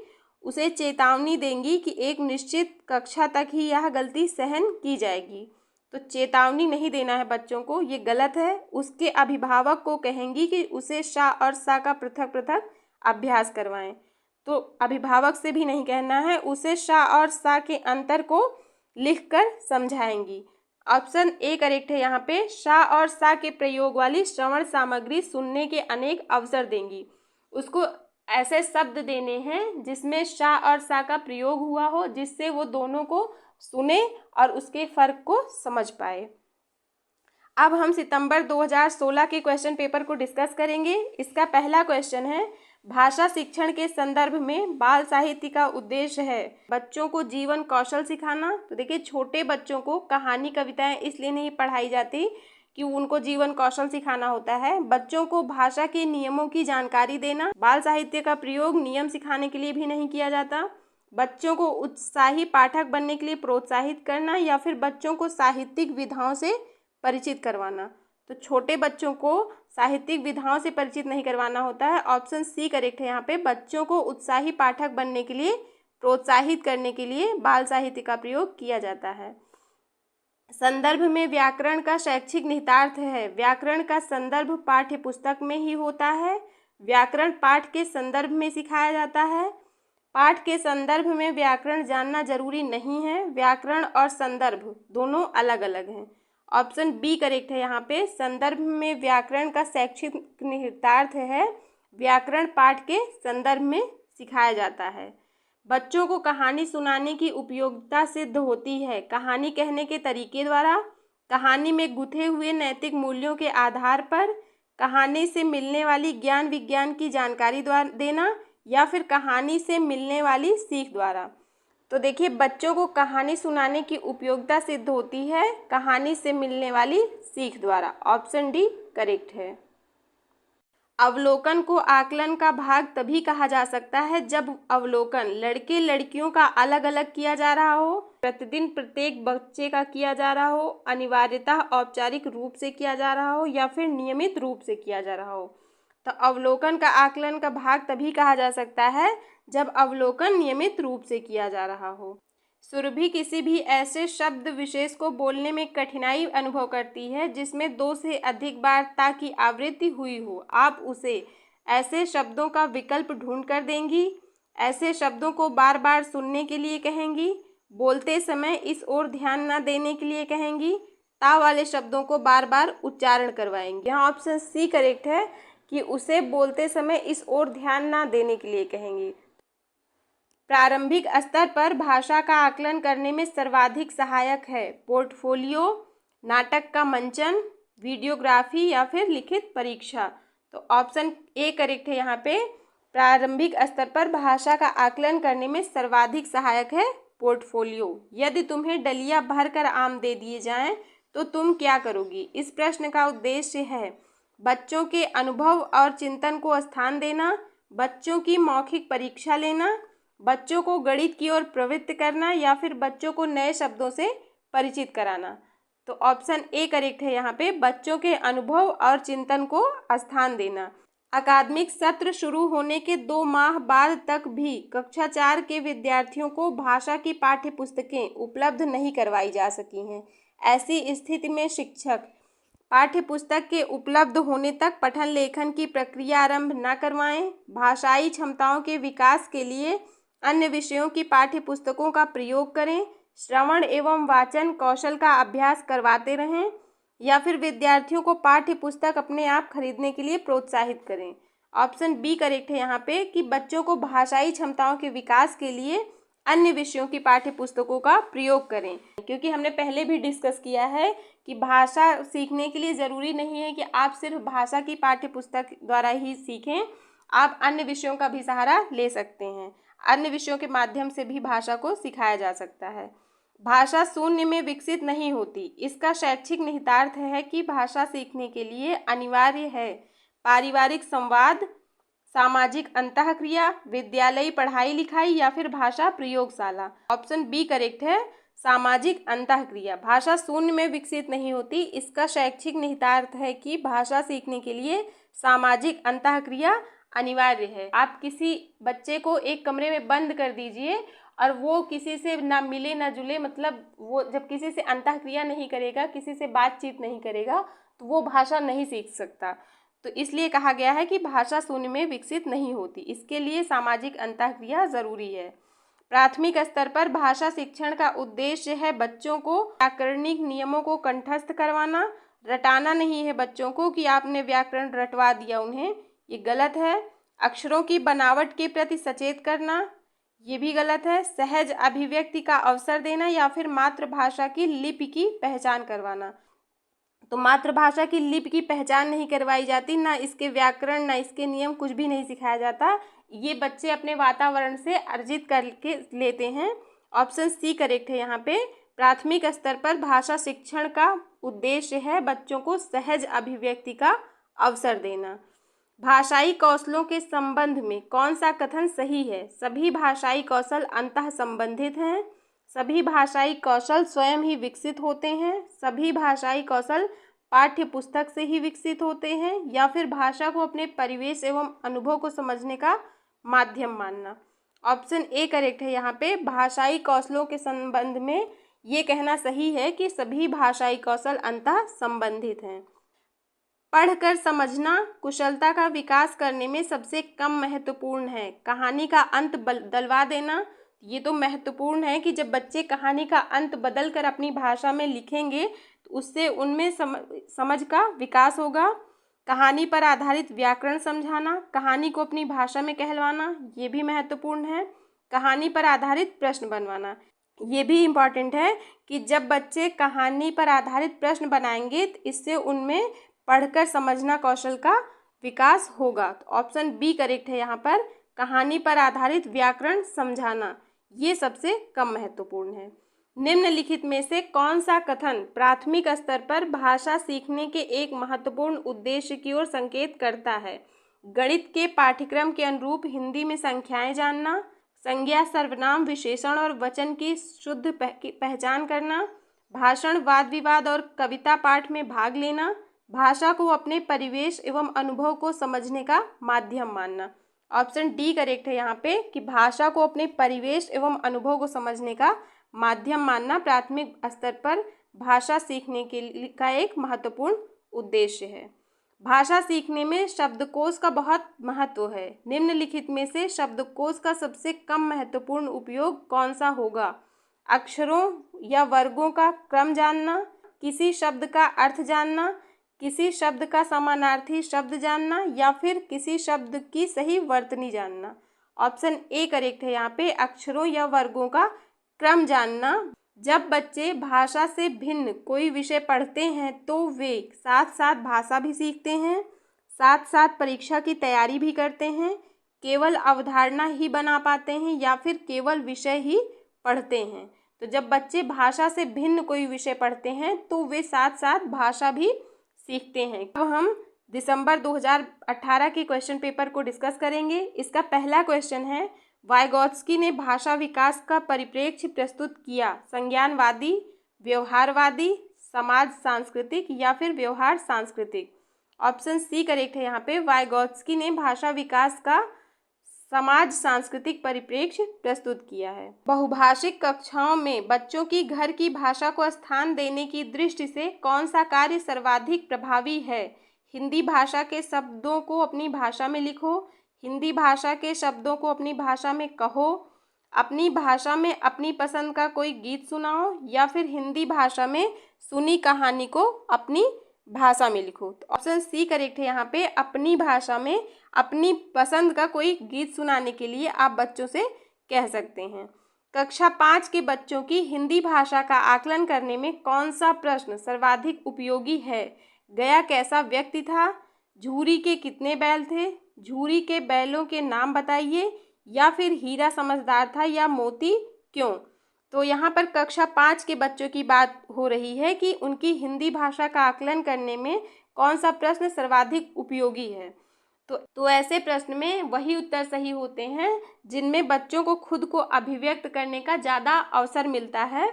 उसे चेतावनी देंगी कि एक निश्चित कक्षा तक ही यह गलती सहन की जाएगी। तो चेतावनी नहीं देना है बच्चों को, ये गलत है। उसके अभिभावक को कहेंगी कि उसे शा और सा का पृथक पृथक अभ्यास करवाएं। तो अभिभावक से भी नहीं कहना है, उसे शा और सा के अंतर को लिखकर समझाएंगी। ऑप्शन ए करेक्ट है यहाँ पे। शा और सा के प्रयोग वाली श्रवण सामग्री सुनने के अनेक अवसर देंगी। उसको ऐसे शब्द देने हैं जिसमें शा और सा का प्रयोग हुआ हो, जिससे वो दोनों को सुने और उसके फर्क को समझ पाए। अब हम सितंबर 2016 के क्वेश्चन पेपर को डिस्कस करेंगे। इसका पहला क्वेश्चन है, भाषा शिक्षण के संदर्भ में बाल साहित्य का उद्देश्य है बच्चों को जीवन कौशल सिखाना। तो देखिए, छोटे बच्चों को कहानी कविताएं इसलिए नहीं पढ़ाई जाती कि उनको जीवन कौशल सिखाना होता है। बच्चों को भाषा के नियमों की जानकारी देना। बाल साहित्य का प्रयोग नियम सिखाने के लिए भी नहीं किया जाता। बच्चों को उत्साही पाठक बनने के लिए प्रोत्साहित करना, या फिर बच्चों को साहित्यिक विधाओं से परिचित करवाना। तो छोटे बच्चों को साहित्यिक विधाओं से परिचित नहीं करवाना होता है। ऑप्शन सी करेक्ट है यहाँ पे। बच्चों को उत्साही पाठक बनने के लिए प्रोत्साहित करने के लिए बाल साहित्य का प्रयोग किया जाता है। संदर्भ में व्याकरण का शैक्षिक निहितार्थ है। व्याकरण का संदर्भ पाठ्य पुस्तक में ही होता है। व्याकरण पाठ के संदर्भ में सिखाया जाता है। पाठ के संदर्भ में व्याकरण जानना जरूरी नहीं है। व्याकरण और संदर्भ दोनों अलग अलग हैं। ऑप्शन बी करेक्ट है यहाँ पे। संदर्भ में व्याकरण का शैक्षिक निहितार्थ है। व्याकरण पाठ के संदर्भ में सिखाया जाता है। बच्चों को कहानी सुनाने की उपयोगिता सिद्ध होती है कहानी कहने के तरीके द्वारा, कहानी में गुथे हुए नैतिक मूल्यों के आधार पर, कहानी से मिलने वाली ज्ञान विज्ञान की जानकारी द्वारा देना, या फिर कहानी से मिलने वाली सीख द्वारा। तो देखिए, बच्चों को कहानी सुनाने की उपयोगिता सिद्ध होती है कहानी से मिलने वाली सीख द्वारा। ऑप्शन डी करेक्ट है। अवलोकन को आकलन का भाग तभी कहा जा सकता है जब अवलोकन लड़के लड़कियों का अलग अलग किया जा रहा हो, प्रतिदिन प्रत्येक बच्चे का किया जा रहा हो, अनिवार्यतः औपचारिक रूप से किया जा रहा हो, या फिर नियमित रूप से किया जा रहा हो। तो अवलोकन का आकलन का भाग तभी कहा जा सकता है जब अवलोकन नियमित रूप से किया जा रहा हो। सुरभि किसी भी ऐसे शब्द विशेष को बोलने में कठिनाई अनुभव करती है जिसमें 2 से अधिक बार ता की आवृत्ति हुई हो। आप उसे ऐसे शब्दों का विकल्प ढूंढ कर देंगी। ऐसे शब्दों को बार बार सुनने के लिए कहेंगी। बोलते समय इस ओर ध्यान न देने के लिए कहेंगी। ता वाले शब्दों को बार बार उच्चारण करवाएंगे। यहाँ ऑप्शन सी करेक्ट है कि उसे बोलते समय इस ओर ध्यान न देने के लिए कहेंगी। प्रारंभिक स्तर पर भाषा का आकलन करने में सर्वाधिक सहायक है पोर्टफोलियो, नाटक का मंचन, वीडियोग्राफी, या फिर लिखित परीक्षा। तो ऑप्शन ए करेक्ट है यहाँ पे। प्रारंभिक स्तर पर भाषा का आकलन करने में सर्वाधिक सहायक है पोर्टफोलियो। यदि तुम्हें डलिया भरकर आम दे दिए जाएं तो तुम क्या करोगी? इस प्रश्न का उद्देश्य है बच्चों के अनुभव और चिंतन को स्थान देना, बच्चों की मौखिक परीक्षा लेना, बच्चों को गणित की ओर प्रवृत्त करना, या फिर बच्चों को नए शब्दों से परिचित कराना। तो ऑप्शन ए करेक्ट है यहाँ पे। बच्चों के अनुभव और चिंतन को स्थान देना। अकादमिक सत्र शुरू होने के 2 माह बाद तक भी कक्षा 4 के विद्यार्थियों को भाषा की पाठ्य पुस्तकें उपलब्ध नहीं करवाई जा सकी हैं। ऐसी स्थिति में शिक्षक पाठ्य पुस्तक के उपलब्ध होने तक पठन लेखन की प्रक्रिया आरंभ न करवाएं। भाषाई क्षमताओं के विकास के लिए अन्य विषयों की पाठ्य पुस्तकों का प्रयोग करें। श्रवण एवं वाचन कौशल का अभ्यास करवाते रहें, या फिर विद्यार्थियों को पाठ्य पुस्तक अपने आप खरीदने के लिए प्रोत्साहित करें। ऑप्शन बी करेक्ट है यहाँ पे कि बच्चों को भाषाई क्षमताओं के विकास के लिए अन्य विषयों की पाठ्य पुस्तकों का प्रयोग करें। क्योंकि हमने पहले भी डिस्कस किया है कि भाषा सीखने के लिए ज़रूरी नहीं है कि आप सिर्फ भाषा की पाठ्य पुस्तक द्वारा ही सीखें, आप अन्य विषयों का भी सहारा ले सकते हैं। अन्य विषयों के माध्यम से भी भाषा को सिखाया जा सकता है। भाषा शून्य में विकसित नहीं होती। इसका शैक्षिक निहितार्थ है कि भाषा सीखने के लिए अनिवार्य है पारिवारिक संवाद, सामाजिक अंतःक्रिया, विद्यालयी पढ़ाई लिखाई, या फिर भाषा प्रयोगशाला। ऑप्शन बी करेक्ट है। सामाजिक अंतःक्रिया। भाषा शून्य में विकसित नहीं होती। इसका शैक्षिक निहितार्थ है कि भाषा सीखने के लिए सामाजिक अंतःक्रिया अनिवार्य है। आप किसी बच्चे को एक कमरे में बंद कर दीजिए और वो किसी से ना मिले ना जुले, मतलब वो जब किसी से अंतःक्रिया नहीं करेगा, किसी से बातचीत नहीं करेगा, तो वो भाषा नहीं सीख सकता। तो इसलिए कहा गया है कि भाषा शून्य में विकसित नहीं होती। इसके लिए सामाजिक अंतःक्रिया ज़रूरी है। प्राथमिक स्तर पर भाषा शिक्षण का उद्देश्य है बच्चों को व्याकरणिक नियमों को कंठस्थ करवाना। रटाना नहीं है बच्चों को कि आपने व्याकरण रटवा दिया उन्हें, ये गलत है। अक्षरों की बनावट के प्रति सचेत करना, ये भी गलत है। सहज अभिव्यक्ति का अवसर देना या फिर मातृभाषा की लिपि की पहचान करवाना। तो मातृभाषा की लिपि की पहचान नहीं करवाई जाती, ना इसके व्याकरण ना इसके नियम, कुछ भी नहीं सिखाया जाता। ये बच्चे अपने वातावरण से अर्जित करके लेते हैं। ऑप्शन सी करेक्ट है यहाँ पे। प्राथमिक स्तर पर भाषा शिक्षण का उद्देश्य है बच्चों को सहज अभिव्यक्ति का अवसर देना। भाषाई कौशलों के संबंध में कौन सा कथन सही है? सभी भाषाई कौशल अंतः संबंधित हैं। सभी भाषाई कौशल स्वयं ही विकसित होते हैं। सभी भाषाई कौशल पाठ्य पुस्तक से ही विकसित होते हैं। या फिर भाषा को अपने परिवेश एवं अनुभव को समझने का माध्यम मानना। ऑप्शन ए करेक्ट है यहाँ पे। भाषाई कौशलों के संबंध में ये कहना सही है कि सभी भाषाई कौशल अंतः संबंधित हैं। पढ़कर समझना कुशलता का विकास करने में सबसे कम महत्वपूर्ण है। कहानी का अंत बदलवा देना, ये तो महत्वपूर्ण है कि जब बच्चे कहानी का अंत बदल कर अपनी भाषा में लिखेंगे तो उससे उनमें समझ का विकास होगा। कहानी पर आधारित व्याकरण समझाना, कहानी को अपनी भाषा में कहलवाना, ये भी महत्वपूर्ण है। कहानी पर आधारित प्रश्न बनवाना, ये भी इम्पॉर्टेंट है कि जब बच्चे कहानी पर आधारित प्रश्न बनाएंगे तो इससे उनमें पढ़कर समझना कौशल का विकास होगा। तो ऑप्शन बी करेक्ट है यहाँ पर। कहानी पर आधारित व्याकरण समझाना, ये सबसे कम महत्वपूर्ण है। निम्नलिखित में से कौन सा कथन प्राथमिक स्तर पर भाषा सीखने के एक महत्वपूर्ण उद्देश्य की ओर संकेत करता है? गणित के पाठ्यक्रम के अनुरूप हिंदी में संख्याएं जानना, संज्ञा सर्वनाम विशेषण और वचन की शुद्ध पहचान करना, भाषण वाद विवाद और कविता पाठ में भाग लेना, भाषा को अपने परिवेश एवं अनुभव को समझने का माध्यम मानना। ऑप्शन डी करेक्ट है यहाँ पे कि भाषा को अपने परिवेश एवं अनुभव को समझने का माध्यम मानना प्राथमिक स्तर पर भाषा सीखने का एक महत्वपूर्ण उद्देश्य है। भाषा सीखने में शब्दकोश का बहुत महत्व है। निम्नलिखित में से शब्दकोश का सबसे कम महत्वपूर्ण उपयोग कौन सा होगा? अक्षरों या वर्गों का क्रम जानना, किसी शब्द का अर्थ जानना, किसी शब्द का समानार्थी शब्द जानना, या फिर किसी शब्द की सही वर्तनी जानना। ऑप्शन ए करेक्ट है यहाँ पे। अक्षरों या वर्गों का क्रम जानना। जब बच्चे भाषा से भिन्न कोई विषय पढ़ते हैं तो वे साथ साथ भाषा भी सीखते हैं, साथ साथ परीक्षा की तैयारी भी करते हैं, केवल अवधारणा ही बना पाते हैं या फिर केवल विषय ही पढ़ते हैं। तो जब बच्चे भाषा से भिन्न कोई विषय पढ़ते हैं तो वे साथ साथ भाषा भी सीखते हैं। अब हम दिसंबर 2018 के क्वेश्चन पेपर को डिस्कस करेंगे। इसका पहला क्वेश्चन है, वाइगोत्स्की ने भाषा विकास का परिप्रेक्ष्य प्रस्तुत किया? संज्ञानवादी, व्यवहारवादी, समाज सांस्कृतिक या फिर व्यवहार सांस्कृतिक। ऑप्शन सी करेक्ट है यहाँ पे। वाइगोत्स्की ने भाषा विकास का समाज सांस्कृतिक परिप्रेक्ष्य प्रस्तुत किया है। बहुभाषिक कक्षाओं में बच्चों की घर की भाषा को स्थान देने की दृष्टि से कौन सा कार्य सर्वाधिक प्रभावी है? हिंदी भाषा के शब्दों को अपनी भाषा में लिखो, हिंदी भाषा के शब्दों को अपनी भाषा में कहो, अपनी भाषा में अपनी पसंद का कोई गीत सुनाओ, या फिर हिंदी भाषा में सुनी कहानी को अपनी भाषा में लिखो। तो ऑप्शन सी करेक्ट है यहाँ पे। अपनी भाषा में अपनी पसंद का कोई गीत सुनाने के लिए आप बच्चों से कह सकते हैं। कक्षा 5 के बच्चों की हिंदी भाषा का आकलन करने में कौन सा प्रश्न सर्वाधिक उपयोगी है? गया कैसा व्यक्ति था? झूरी के कितने बैल थे? झूरी के बैलों के नाम बताइए, या फिर हीरा समझदार था या मोती क्यों? तो यहाँ पर कक्षा 5 के बच्चों की बात हो रही है कि उनकी हिंदी भाषा का आकलन करने में कौन सा प्रश्न सर्वाधिक उपयोगी है। तो ऐसे प्रश्न में वही उत्तर सही होते हैं जिनमें बच्चों को खुद को अभिव्यक्त करने का ज़्यादा अवसर मिलता है।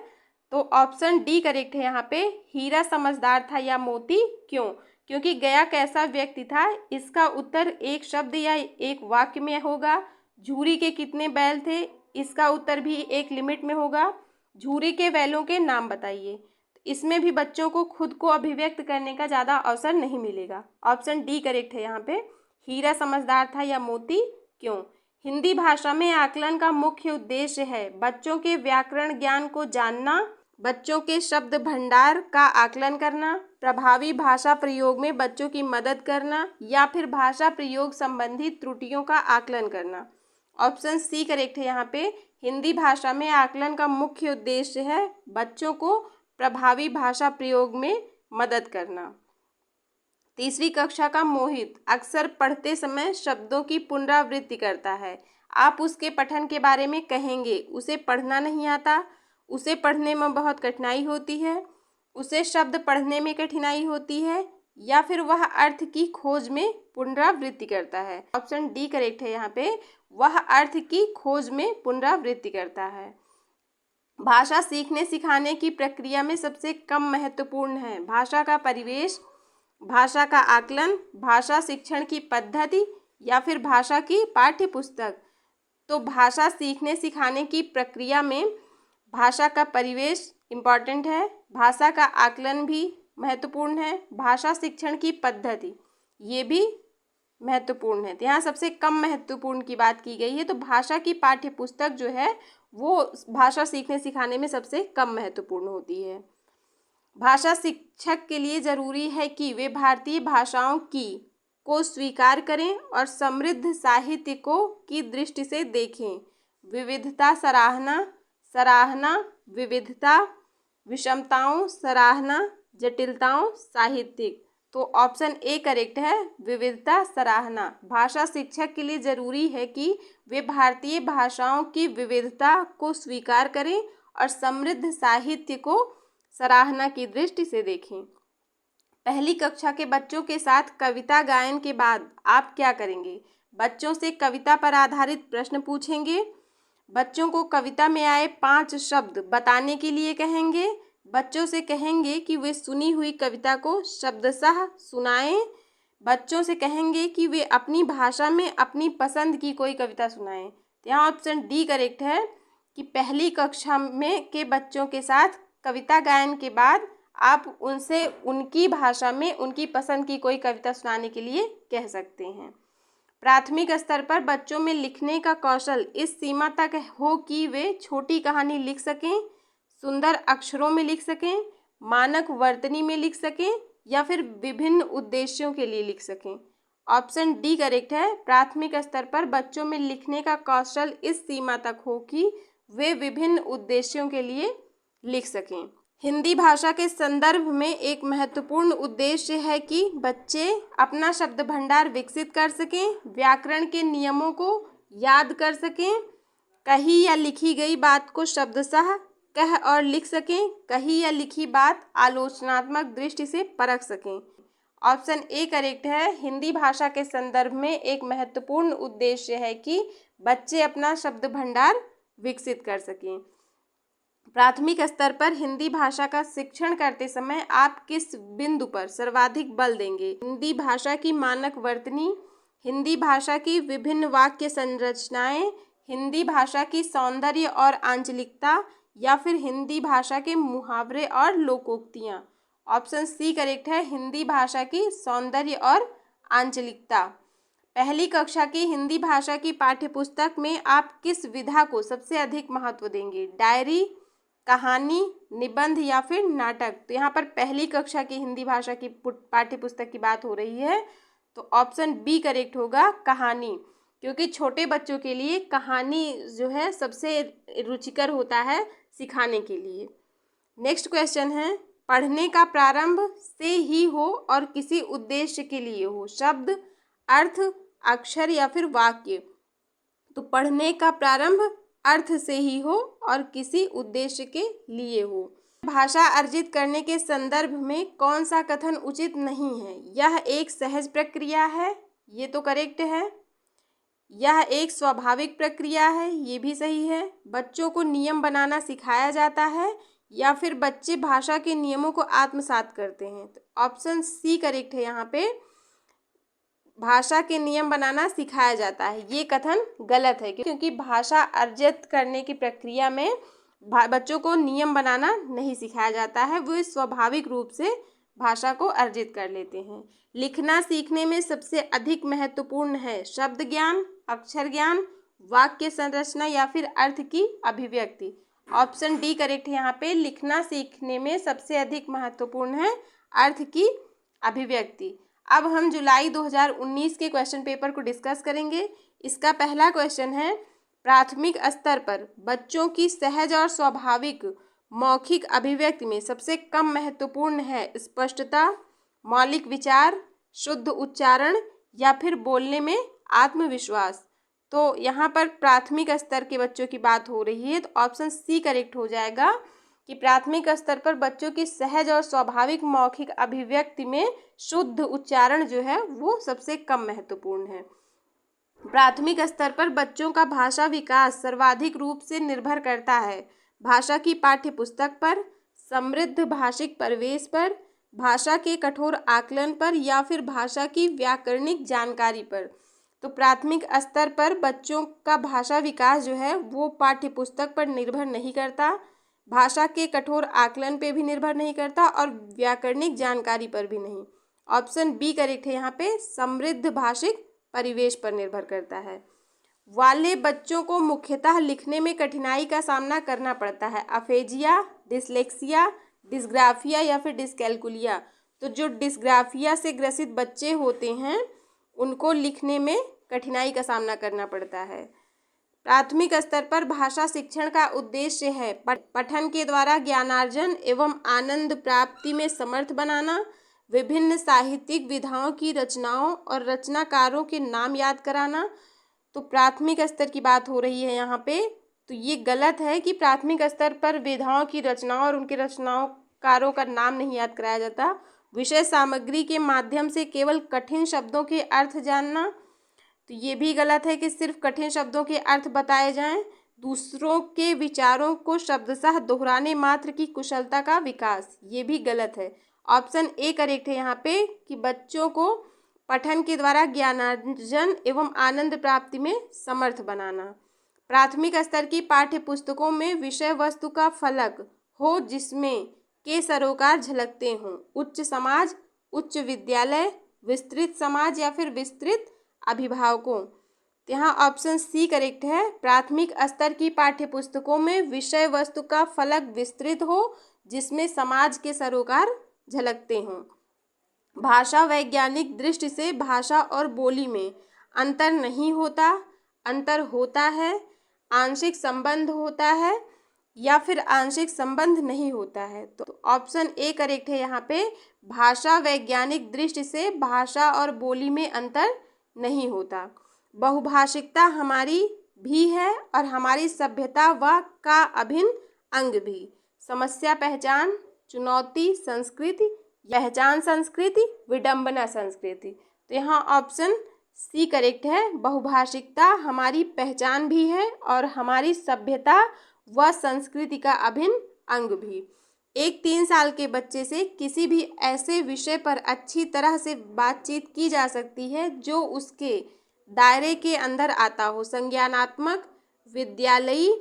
तो ऑप्शन डी करेक्ट है यहाँ पे। हीरा समझदार था या मोती क्यों? क्योंकि गया कैसा व्यक्ति था, इसका उत्तर एक शब्द या एक वाक्य में होगा। झूरी के कितने बैल थे, इसका उत्तर भी एक लिमिट में होगा। झूरी के बैलों के नाम बताइए। इसमें भी बच्चों को खुद को अभिव्यक्त करने का ज़्यादा अवसर नहीं मिलेगा। ऑप्शन डी करेक्ट है यहाँ पे। हीरा समझदार था या मोती क्यों? हिंदी भाषा में आकलन का मुख्य उद्देश्य है बच्चों के व्याकरण ज्ञान को जानना, बच्चों के शब्द भंडार का आकलन करना, प्रभावी भाषा प्रयोग में बच्चों की मदद करना, या फिर भाषा प्रयोग संबंधी त्रुटियों का आकलन करना। ऑप्शन सी करेक्ट है यहाँ पे। हिंदी भाषा में आकलन का मुख्य उद्देश्य है बच्चों को प्रभावी भाषा प्रयोग में मदद करना। तीसरी कक्षा का मोहित अक्सर पढ़ते समय शब्दों की पुनरावृत्ति करता है। आप उसके पठन के बारे में कहेंगे उसे पढ़ना नहीं आता, उसे पढ़ने में बहुत कठिनाई होती है, उसे शब्द पढ़ने में कठिनाई होती है, या फिर वह अर्थ की खोज में पुनरावृत्ति करता है। ऑप्शन डी करेक्ट है यहाँ पे। वह अर्थ की खोज में पुनरावृत्ति करता है। भाषा सीखने सिखाने की प्रक्रिया में सबसे कम महत्वपूर्ण है भाषा का परिवेश, भाषा का आकलन, भाषा शिक्षण की पद्धति, या फिर भाषा की पाठ्य पुस्तक। तो भाषा सीखने सिखाने की प्रक्रिया में भाषा का परिवेश इम्पॉर्टेंट है, भाषा का आकलन भी महत्वपूर्ण है, भाषा शिक्षण की पद्धति ये भी महत्वपूर्ण है। तो यहाँ सबसे कम महत्वपूर्ण की बात की गई है। तो भाषा की पाठ्य पुस्तक जो है वो भाषा सीखने सिखाने में सबसे कम महत्वपूर्ण होती है। भाषा शिक्षक के लिए ज़रूरी है कि वे भारतीय भाषाओं को स्वीकार करें और समृद्ध साहित्य को की दृष्टि से देखें। विविधता सराहना, विविधता, विषमताओं सराहना, जटिलताओं साहित्यिक। तो ऑप्शन ए करेक्ट है, विविधता सराहना। भाषा शिक्षक के लिए ज़रूरी है कि वे भारतीय भाषाओं की विविधता को स्वीकार करें और समृद्ध साहित्य को सराहना की दृष्टि से देखें। पहली कक्षा के बच्चों के साथ कविता गायन के बाद आप क्या करेंगे? बच्चों से कविता पर आधारित प्रश्न पूछेंगे, बच्चों को कविता में आए 5 शब्द बताने के लिए कहेंगे, बच्चों से कहेंगे कि वे सुनी हुई कविता को शब्दशः सुनाएं, बच्चों से कहेंगे कि वे अपनी भाषा में अपनी पसंद की कोई कविता सुनाएं। तो यहाँ ऑप्शन डी करेक्ट है कि पहली कक्षा में के बच्चों के साथ कविता गायन के बाद आप उनसे उनकी भाषा में उनकी पसंद की कोई कविता सुनाने के लिए कह सकते हैं। प्राथमिक स्तर पर बच्चों में लिखने का कौशल इस सीमा तक हो कि वे छोटी कहानी लिख सकें, सुंदर अक्षरों में लिख सकें, मानक वर्तनी में लिख सकें, या फिर विभिन्न उद्देश्यों के लिए लिख सकें। ऑप्शन डी करेक्ट है। प्राथमिक स्तर पर बच्चों में लिखने का कौशल इस सीमा तक हो कि वे विभिन्न उद्देश्यों के लिए लिख सकें। हिंदी भाषा के संदर्भ में एक महत्वपूर्ण उद्देश्य है कि बच्चे अपना शब्द भंडार विकसित कर सकें, व्याकरण के नियमों को याद कर सकें, कही या लिखी गई बात को शब्दशः कह और लिख सकें, कही या लिखी बात आलोचनात्मक दृष्टि से परख सकें। ऑप्शन ए करेक्ट है। हिंदी भाषा के संदर्भ में एक महत्वपूर्ण उद्देश्य है कि बच्चे अपना शब्द भंडार विकसित कर सकें। प्राथमिक स्तर पर हिंदी भाषा का शिक्षण करते समय आप किस बिंदु पर सर्वाधिक बल देंगे? हिंदी भाषा की मानक वर्तनी, हिंदी भाषा की विभिन्न वाक्य संरचनाएं, हिंदी भाषा की सौंदर्य और आंचलिकता, या फिर हिंदी भाषा के मुहावरे और लोकोक्तियाँ। ऑप्शन सी करेक्ट है, हिंदी भाषा की सौंदर्य और आंचलिकता। पहली कक्षा की हिंदी भाषा की पाठ्यपुस्तक में आप किस विधा को सबसे अधिक महत्व देंगे? डायरी, कहानी, निबंध, या फिर नाटक। तो यहाँ पर पहली कक्षा की हिंदी भाषा की पाठ्यपुस्तक की बात हो रही है, तो ऑप्शन बी करेक्ट होगा, कहानी। क्योंकि छोटे बच्चों के लिए कहानी जो है सबसे रुचिकर होता है सिखाने के लिए। नेक्स्ट क्वेश्चन है, पढ़ने का प्रारंभ से ही हो और किसी उद्देश्य के लिए हो, शब्द, अर्थ, अक्षर, या फिर वाक्य। तो पढ़ने का प्रारंभ अर्थ से ही हो और किसी उद्देश्य के लिए हो। भाषा अर्जित करने के संदर्भ में कौन सा कथन उचित नहीं है? यह एक सहज प्रक्रिया है, ये तो करेक्ट है। यह एक स्वाभाविक प्रक्रिया है, ये भी सही है। बच्चों को नियम बनाना सिखाया जाता है, या फिर बच्चे भाषा के नियमों को आत्मसात करते हैं। तो ऑप्शन सी करेक्ट है यहाँ पे, भाषा के नियम बनाना सिखाया जाता है। ये कथन गलत है क्योंकि भाषा अर्जित करने की प्रक्रिया में बच्चों को नियम बनाना नहीं सिखाया जाता है, वो स्वाभाविक रूप से भाषा को अर्जित कर लेते हैं। लिखना सीखने में सबसे अधिक महत्वपूर्ण है शब्द ज्ञान, अक्षर ज्ञान, वाक्य संरचना या फिर अर्थ की अभिव्यक्ति। ऑप्शन डी करेक्ट है यहाँ पे, लिखना सीखने में सबसे अधिक महत्वपूर्ण है अर्थ की अभिव्यक्ति। अब हम जुलाई 2019 के क्वेश्चन पेपर को डिस्कस करेंगे। इसका पहला क्वेश्चन है, प्राथमिक स्तर पर बच्चों की सहज और स्वाभाविक मौखिक अभिव्यक्ति में सबसे कम महत्वपूर्ण है स्पष्टता, मौलिक विचार, शुद्ध उच्चारण या फिर बोलने में आत्मविश्वास। तो यहाँ पर प्राथमिक स्तर के बच्चों की बात हो रही है, तो ऑप्शन सी करेक्ट हो जाएगा कि प्राथमिक स्तर पर बच्चों की सहज और स्वाभाविक मौखिक अभिव्यक्ति में शुद्ध उच्चारण जो है वो सबसे कम महत्वपूर्ण है। प्राथमिक स्तर पर बच्चों का भाषा विकास सर्वाधिक रूप से निर्भर करता है भाषा की पाठ्य पुस्तक पर, समृद्ध भाषिक परिवेश पर, भाषा के कठोर आकलन पर या फिर भाषा की व्याकरणिक जानकारी पर। तो प्राथमिक स्तर पर बच्चों का भाषा विकास जो है वो पाठ्य पुस्तक पर निर्भर नहीं करता, भाषा के कठोर आकलन पे भी निर्भर नहीं करता और व्याकरणिक जानकारी पर भी नहीं। ऑप्शन बी करेक्ट है यहाँ पे, समृद्ध भाषिक परिवेश पर निर्भर करता है। वाले बच्चों को मुख्यतः लिखने में कठिनाई का सामना करना पड़ता है अफेजिया, डिसलेक्सिया, डिस्ग्राफिया या फिर डिस्कैल्कुलिया। तो जो डिस्ग्राफिया से ग्रसित बच्चे होते हैं उनको लिखने में कठिनाई का सामना करना पड़ता है। प्राथमिक स्तर पर भाषा शिक्षण का उद्देश्य है पठन के द्वारा ज्ञानार्जन एवं आनंद प्राप्ति में समर्थ बनाना, विभिन्न साहित्यिक विधाओं की रचनाओं और रचनाकारों के नाम याद कराना। तो प्राथमिक स्तर की बात हो रही है यहाँ पे, तो ये गलत है कि प्राथमिक स्तर पर विधाओं की रचनाओं और उनके रचनाकारों का नाम नहीं याद कराया जाता। विषय सामग्री के माध्यम से केवल कठिन शब्दों के अर्थ जानना, तो ये भी गलत है कि सिर्फ कठिन शब्दों के अर्थ बताए जाएं। दूसरों के विचारों को शब्दशः दोहराने मात्र की कुशलता का विकास, ये भी गलत है। ऑप्शन ए करेक्ट है यहाँ पे कि बच्चों को पठन के द्वारा ज्ञानार्जन एवं आनंद प्राप्ति में समर्थ बनाना। प्राथमिक स्तर की पाठ्य पुस्तकों में विषय वस्तु का फलक हो जिसमें के सरोकार झलकते हों, उच्च समाज, उच्च विद्यालय, विस्तृत समाज या फिर विस्तृत अभिभावकों। तो यहाँ ऑप्शन सी करेक्ट है, प्राथमिक स्तर की पाठ्य पुस्तकों में विषय वस्तु का फलक विस्तृत हो जिसमें समाज के सरोकार झलकते हों। भाषा वैज्ञानिक दृष्टि से भाषा और बोली में अंतर नहीं होता, अंतर होता है, आंशिक संबंध होता है या फिर आंशिक संबंध नहीं होता है। तो ऑप्शन ए करेक्ट है यहाँ पे, भाषा वैज्ञानिक दृष्टि से भाषा और बोली में अंतर नहीं होता। बहुभाषिकता हमारी भी है और हमारी सभ्यता व का अभिन्न अंग भी। समस्या पहचान, चुनौती संस्कृति, पहचान संस्कृति, विडंबना संस्कृति। तो यहाँ ऑप्शन सी करेक्ट है, बहुभाषिकता हमारी पहचान भी है और हमारी सभ्यता व संस्कृति का अभिन्न अंग भी। एक 3 साल के बच्चे से किसी भी ऐसे विषय पर अच्छी तरह से बातचीत की जा सकती है जो उसके दायरे के अंदर आता हो, संज्ञानात्मक, विद्यालयी,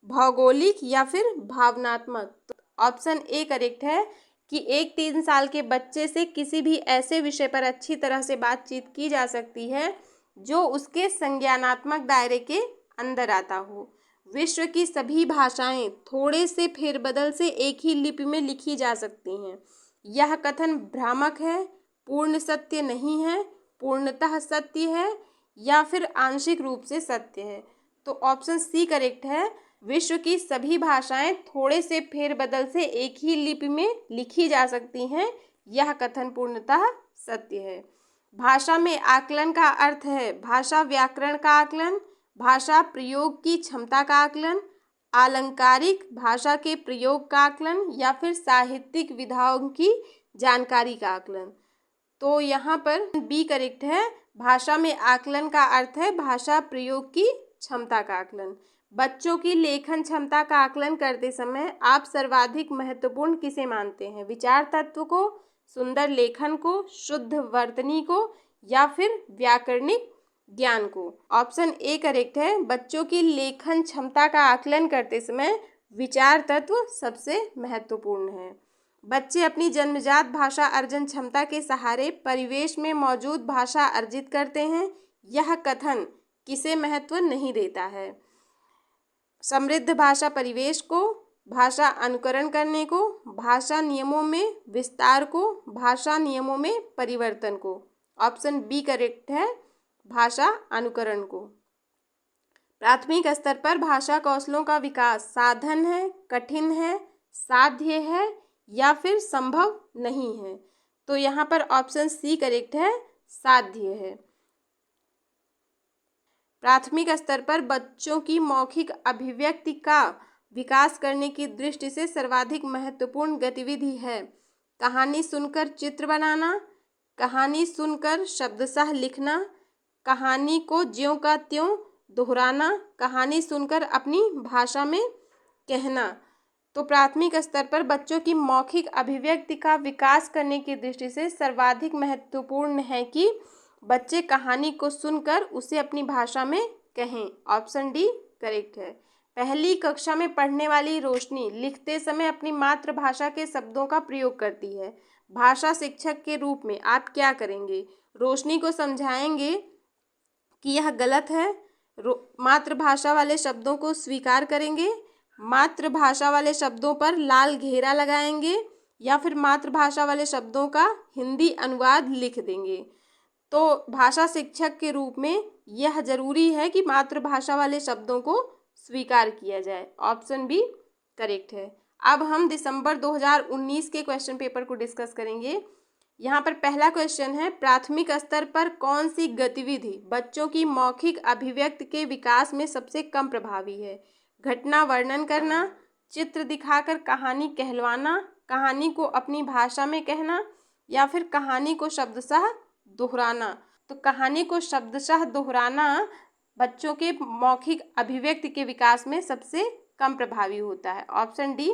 भौगोलिक या फिर भावनात्मक। तो ऑप्शन ए करेक्ट है कि एक 3 साल के बच्चे से किसी भी ऐसे विषय पर अच्छी तरह से बातचीत की जा सकती है जो उसके संज्ञानात्मक दायरे के अंदर आता हो। विश्व की सभी भाषाएं थोड़े से फेरबदल से एक ही लिपि में लिखी जा सकती हैं। यह कथन भ्रामक है, पूर्ण सत्य नहीं है, पूर्णतः सत्य है या फिर आंशिक रूप से सत्य है। तो ऑप्शन सी करेक्ट है, विश्व की सभी भाषाएं थोड़े से फेरबदल से एक ही लिपि में लिखी जा सकती हैं, यह कथन पूर्णतः सत्य है। भाषा में आकलन का अर्थ है भाषा व्याकरण का आकलन, भाषा प्रयोग की क्षमता का आकलन, आलंकारिक भाषा के प्रयोग का आकलन या फिर साहित्यिक विधाओं की जानकारी का आकलन। तो यहाँ पर बी करेक्ट है, भाषा में आकलन का अर्थ है भाषा प्रयोग की क्षमता का आकलन। बच्चों की लेखन क्षमता का आकलन करते समय आप सर्वाधिक महत्वपूर्ण किसे मानते हैं? विचार तत्व को, सुंदर लेखन को, शुद्ध वर्तनी को, या फिर व्याकरणिक ज्ञान को? ऑप्शन ए करेक्ट है। बच्चों की लेखन क्षमता का आकलन करते समय विचार तत्व सबसे महत्वपूर्ण है। बच्चे अपनी जन्मजात भाषा अर्जन क्षमता के सहारे परिवेश में मौजूद भाषा अर्जित करते हैं। यह कथन किसे महत्व नहीं देता है? समृद्ध भाषा परिवेश को, भाषा अनुकरण करने को, भाषा नियमों में विस्तार को, भाषा नियमों में परिवर्तन को? ऑप्शन बी करेक्ट है, भाषा अनुकरण को। प्राथमिक स्तर पर भाषा कौशलों का विकास साधन है, कठिन है, साध्य है, या फिर संभव नहीं है? तो यहाँ पर ऑप्शन सी करेक्ट है, साध्य है। प्राथमिक स्तर पर बच्चों की मौखिक अभिव्यक्ति का विकास करने की दृष्टि से सर्वाधिक महत्वपूर्ण गतिविधि है कहानी सुनकर चित्र बनाना, कहानी सुनकर शब्दशः लिखना, कहानी को ज्यों का त्यों दोहराना, कहानी सुनकर अपनी भाषा में कहना। तो प्राथमिक स्तर पर बच्चों की मौखिक अभिव्यक्ति का विकास करने की दृष्टि से सर्वाधिक महत्वपूर्ण है कि बच्चे कहानी को सुनकर उसे अपनी भाषा में कहें। ऑप्शन डी करेक्ट है। पहली कक्षा में पढ़ने वाली रोशनी लिखते समय अपनी मातृभाषा के शब्दों का प्रयोग करती है। भाषा शिक्षक के रूप में आप क्या करेंगे? रोशनी को समझाएंगे कि यह गलत है, मातृभाषा वाले शब्दों को स्वीकार करेंगे, मातृभाषा वाले शब्दों पर लाल घेरा लगाएंगे, या फिर मातृभाषा वाले शब्दों का हिंदी अनुवाद लिख देंगे? तो भाषा शिक्षक के रूप में यह जरूरी है कि मातृभाषा वाले शब्दों को स्वीकार किया जाए। ऑप्शन बी करेक्ट है। अब हम दिसंबर 2019 के क्वेश्चन पेपर को डिस्कस करेंगे। यहाँ पर पहला क्वेश्चन है, प्राथमिक स्तर पर कौन सी गतिविधि बच्चों की मौखिक अभिव्यक्ति के विकास में सबसे कम प्रभावी है? घटना वर्णन करना, चित्र दिखाकर कहानी कहलवाना, कहानी को अपनी भाषा में कहना, या फिर कहानी को शब्दशः दोहराना? तो कहानी को शब्दशः दोहराना बच्चों के मौखिक अभिव्यक्ति के विकास में सबसे कम प्रभावी होता है। ऑप्शन डी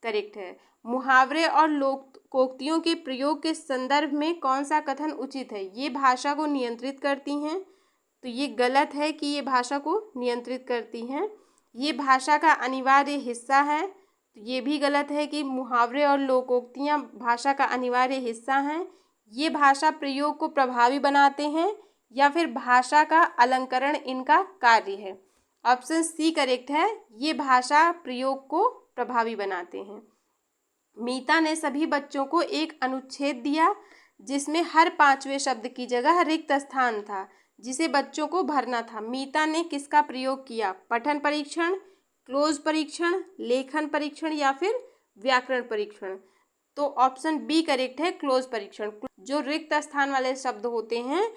करेक्ट है। मुहावरे और लोकोक्तियों के प्रयोग के संदर्भ में कौन सा कथन उचित है? ये भाषा को नियंत्रित करती हैं, तो ये गलत है कि ये भाषा को नियंत्रित करती हैं। ये भाषा का अनिवार्य हिस्सा है, तो ये भी गलत है कि मुहावरे और लोकोक्तियाँ भाषा का अनिवार्य हिस्सा हैं। ये भाषा प्रयोग को प्रभावी बनाते हैं, या फिर भाषा का अलंकरण इनका कार्य है? ऑप्शन सी करेक्ट है, ये भाषा प्रयोग को प्रभावी बनाते हैं। मीता ने सभी बच्चों को एक अनुच्छेद दिया जिसमें हर 5वें शब्द की जगह रिक्त स्थान था जिसे बच्चों को भरना था। मीता ने किसका प्रयोग किया? पठन परीक्षण, क्लोज परीक्षण, लेखन परीक्षण, या फिर व्याकरण परीक्षण? तो ऑप्शन बी करेक्ट है, क्लोज परीक्षण। जो रिक्त स्थान वाले शब्द होते हैं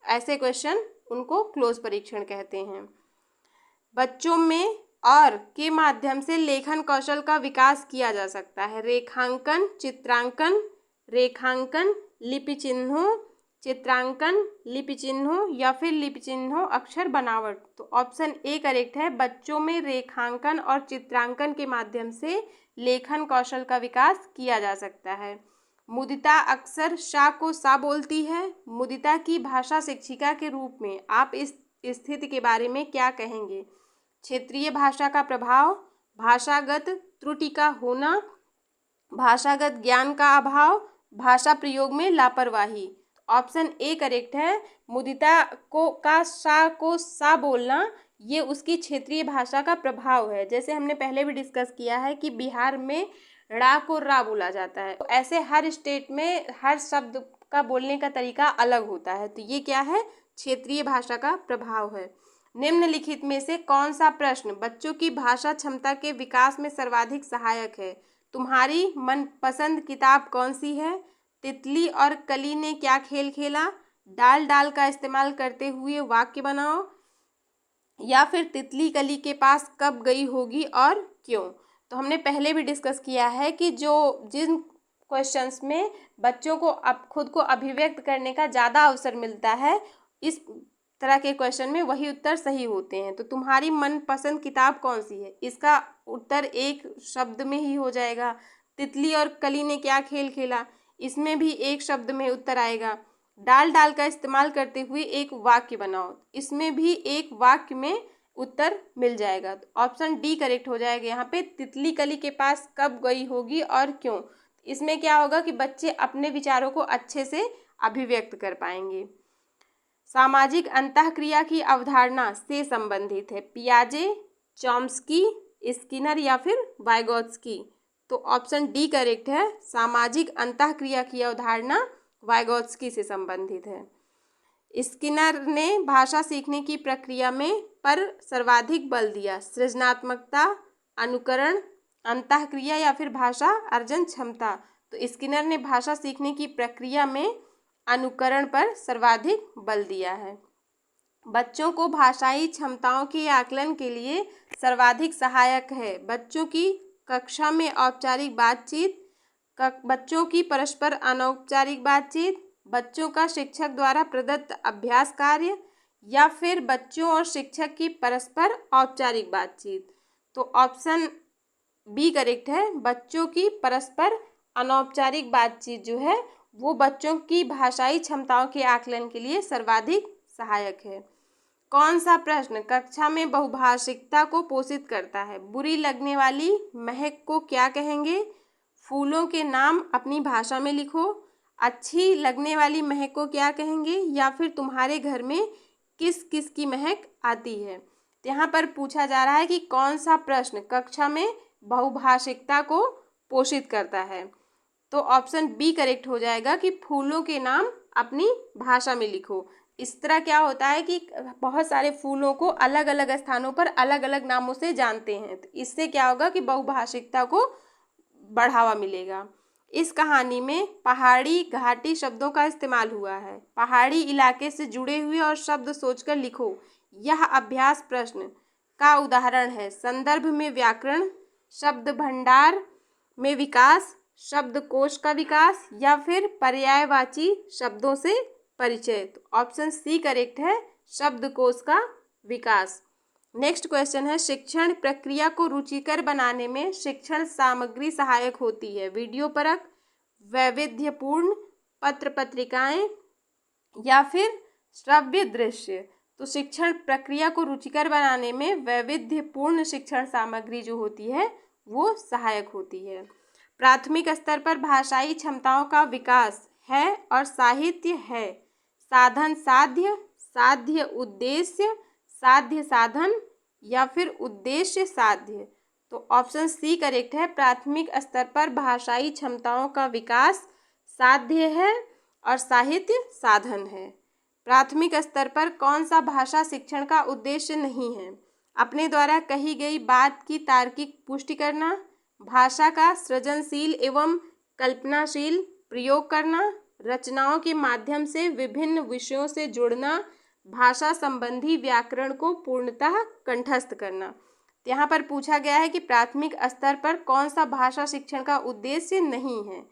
ऐसे क्वेश्चन उनको क्लोज परीक्षण कहते हैं। बच्चों में और के माध्यम से लेखन कौशल का विकास किया जा सकता है। रेखांकन, चित्रांकन, रेखांकन, लिपि चिन्हों, चित्रांकन, लिपि चिन्हों, या फिर लिपि चिन्हों अक्षर बनावट? तो ऑप्शन ए करेक्ट है। बच्चों में रेखांकन और चित्रांकन के माध्यम से लेखन कौशल का विकास किया जा सकता है। मुदिता अक्सर शा को सा बोलती है। मुदिता की भाषा शिक्षिका के रूप में आप इस स्थिति के बारे में क्या कहेंगे? क्षेत्रीय भाषा का प्रभाव, भाषागत त्रुटि का होना, भाषागत ज्ञान का अभाव, भाषा प्रयोग में लापरवाही? ऑप्शन ए करेक्ट है। मुदिता का शा को सा बोलना ये उसकी क्षेत्रीय भाषा का प्रभाव है। जैसे हमने पहले भी डिस्कस किया है कि बिहार में ड़ा को रा बोला जाता है, तो ऐसे हर स्टेट में हर शब्द का बोलने का तरीका अलग होता है। तो ये क्या है? क्षेत्रीय भाषा का प्रभाव है। निम्नलिखित में से कौन सा प्रश्न बच्चों की भाषा क्षमता के विकास में सर्वाधिक सहायक है? तुम्हारी मनपसंद किताब कौन सी है? तितली और कली ने क्या खेल खेला? डाल डाल का इस्तेमाल करते हुए वाक्य बनाओ, या फिर तितली कली के पास कब गई होगी और क्यों? तो हमने पहले भी डिस्कस किया है कि जिन क्वेश्चंस में बच्चों को अब खुद को अभिव्यक्त करने का ज़्यादा अवसर मिलता है, इस तरह के क्वेश्चन में वही उत्तर सही होते हैं। तो तुम्हारी मनपसंद किताब कौन सी है, इसका उत्तर एक शब्द में ही हो जाएगा। तितली और कली ने क्या खेल खेला, इसमें भी एक शब्द में उत्तर आएगा। डाल डाल का इस्तेमाल करते हुए एक वाक्य बनाओ, इसमें भी एक वाक्य में उत्तर मिल जाएगा। तो ऑप्शन डी करेक्ट हो जाएगा। यहाँ पे तितली कली के पास कब गई होगी और क्यों, इसमें क्या होगा कि बच्चे अपने विचारों को अच्छे से अभिव्यक्त कर पाएंगे। सामाजिक अंतःक्रिया की अवधारणा से संबंधित है पियाजे, चॉम्स्की, स्किनर या फिर वाइगोत्स्की। तो ऑप्शन डी करेक्ट है। सामाजिक अंतःक्रिया की अवधारणा वाइगोत्स्की से संबंधित है। स्किनर ने भाषा सीखने की प्रक्रिया में पर सर्वाधिक बल दिया, सृजनात्मकता, अनुकरण, अंतःक्रिया या फिर भाषा अर्जन क्षमता। तो स्किनर ने भाषा सीखने की प्रक्रिया में अनुकरण पर सर्वाधिक बल दिया है। बच्चों को भाषाई क्षमताओं के आकलन के लिए सर्वाधिक सहायक है बच्चों की कक्षा में औपचारिक बातचीत, बच्चों की परस्पर अनौपचारिक बातचीत, बच्चों का शिक्षक द्वारा प्रदत्त अभ्यास कार्य या फिर बच्चों और शिक्षक की परस्पर औपचारिक बातचीत। तो ऑप्शन बी करेक्ट है। बच्चों की परस्पर अनौपचारिक बातचीत जो है वो बच्चों की भाषाई क्षमताओं के आकलन के लिए सर्वाधिक सहायक है। कौन सा प्रश्न कक्षा में बहुभाषिकता को पोषित करता है, बुरी लगने वाली महक को क्या कहेंगे, फूलों के नाम अपनी भाषा में लिखो, अच्छी लगने वाली महक को क्या कहेंगे, या फिर तुम्हारे घर में किस किस की महक आती है। तो यहाँ पर पूछा जा रहा है कि कौन सा प्रश्न कक्षा में बहुभाषिकता को पोषित करता है। तो ऑप्शन बी करेक्ट हो जाएगा कि फूलों के नाम अपनी भाषा में लिखो। इस तरह क्या होता है कि बहुत सारे फूलों को अलग अलग स्थानों पर अलग अलग नामों से जानते हैं, तो इससे क्या होगा कि बहुभाषिकता को बढ़ावा मिलेगा। इस कहानी में पहाड़ी घाटी शब्दों का इस्तेमाल हुआ है, पहाड़ी इलाके से जुड़े हुए और शब्द सोचकर लिखो। यह अभ्यास प्रश्न का उदाहरण है। संदर्भ में व्याकरण, शब्द भंडार में विकास, शब्दकोश का विकास या फिर पर्यायवाची शब्दों से परिचय। तो ऑप्शन सी करेक्ट है, शब्दकोश का विकास। नेक्स्ट क्वेश्चन है, शिक्षण प्रक्रिया को रुचिकर बनाने में शिक्षण सामग्री सहायक होती है, वीडियो परक, वैविध्यपूर्ण, पत्र पत्रिकाएं या फिर श्रव्य दृश्य। तो शिक्षण प्रक्रिया को रुचिकर बनाने में वैविध्यपूर्ण शिक्षण सामग्री जो होती है वो सहायक होती है। प्राथमिक स्तर पर भाषाई क्षमताओं का विकास है और साहित्य है, साधन साध्य, साध्य उद्देश्य, साध्य साधन या फिर उद्देश्य साध्य। तो ऑप्शन सी करेक्ट है। प्राथमिक स्तर पर भाषाई क्षमताओं का विकास साध्य है और साहित्य साधन है। प्राथमिक स्तर पर कौन सा भाषा शिक्षण का उद्देश्य नहीं है, अपने द्वारा कही गई बात की तार्किक पुष्टि करना, भाषा का सृजनशील एवं कल्पनाशील प्रयोग करना, रचनाओं के माध्यम से विभिन्न विषयों से जुड़ना, भाषा संबंधी व्याकरण को पूर्णतः कंठस्थ करना। तो यहाँ पर पूछा गया है कि प्राथमिक स्तर पर कौन सा भाषा शिक्षण का उद्देश्य नहीं है।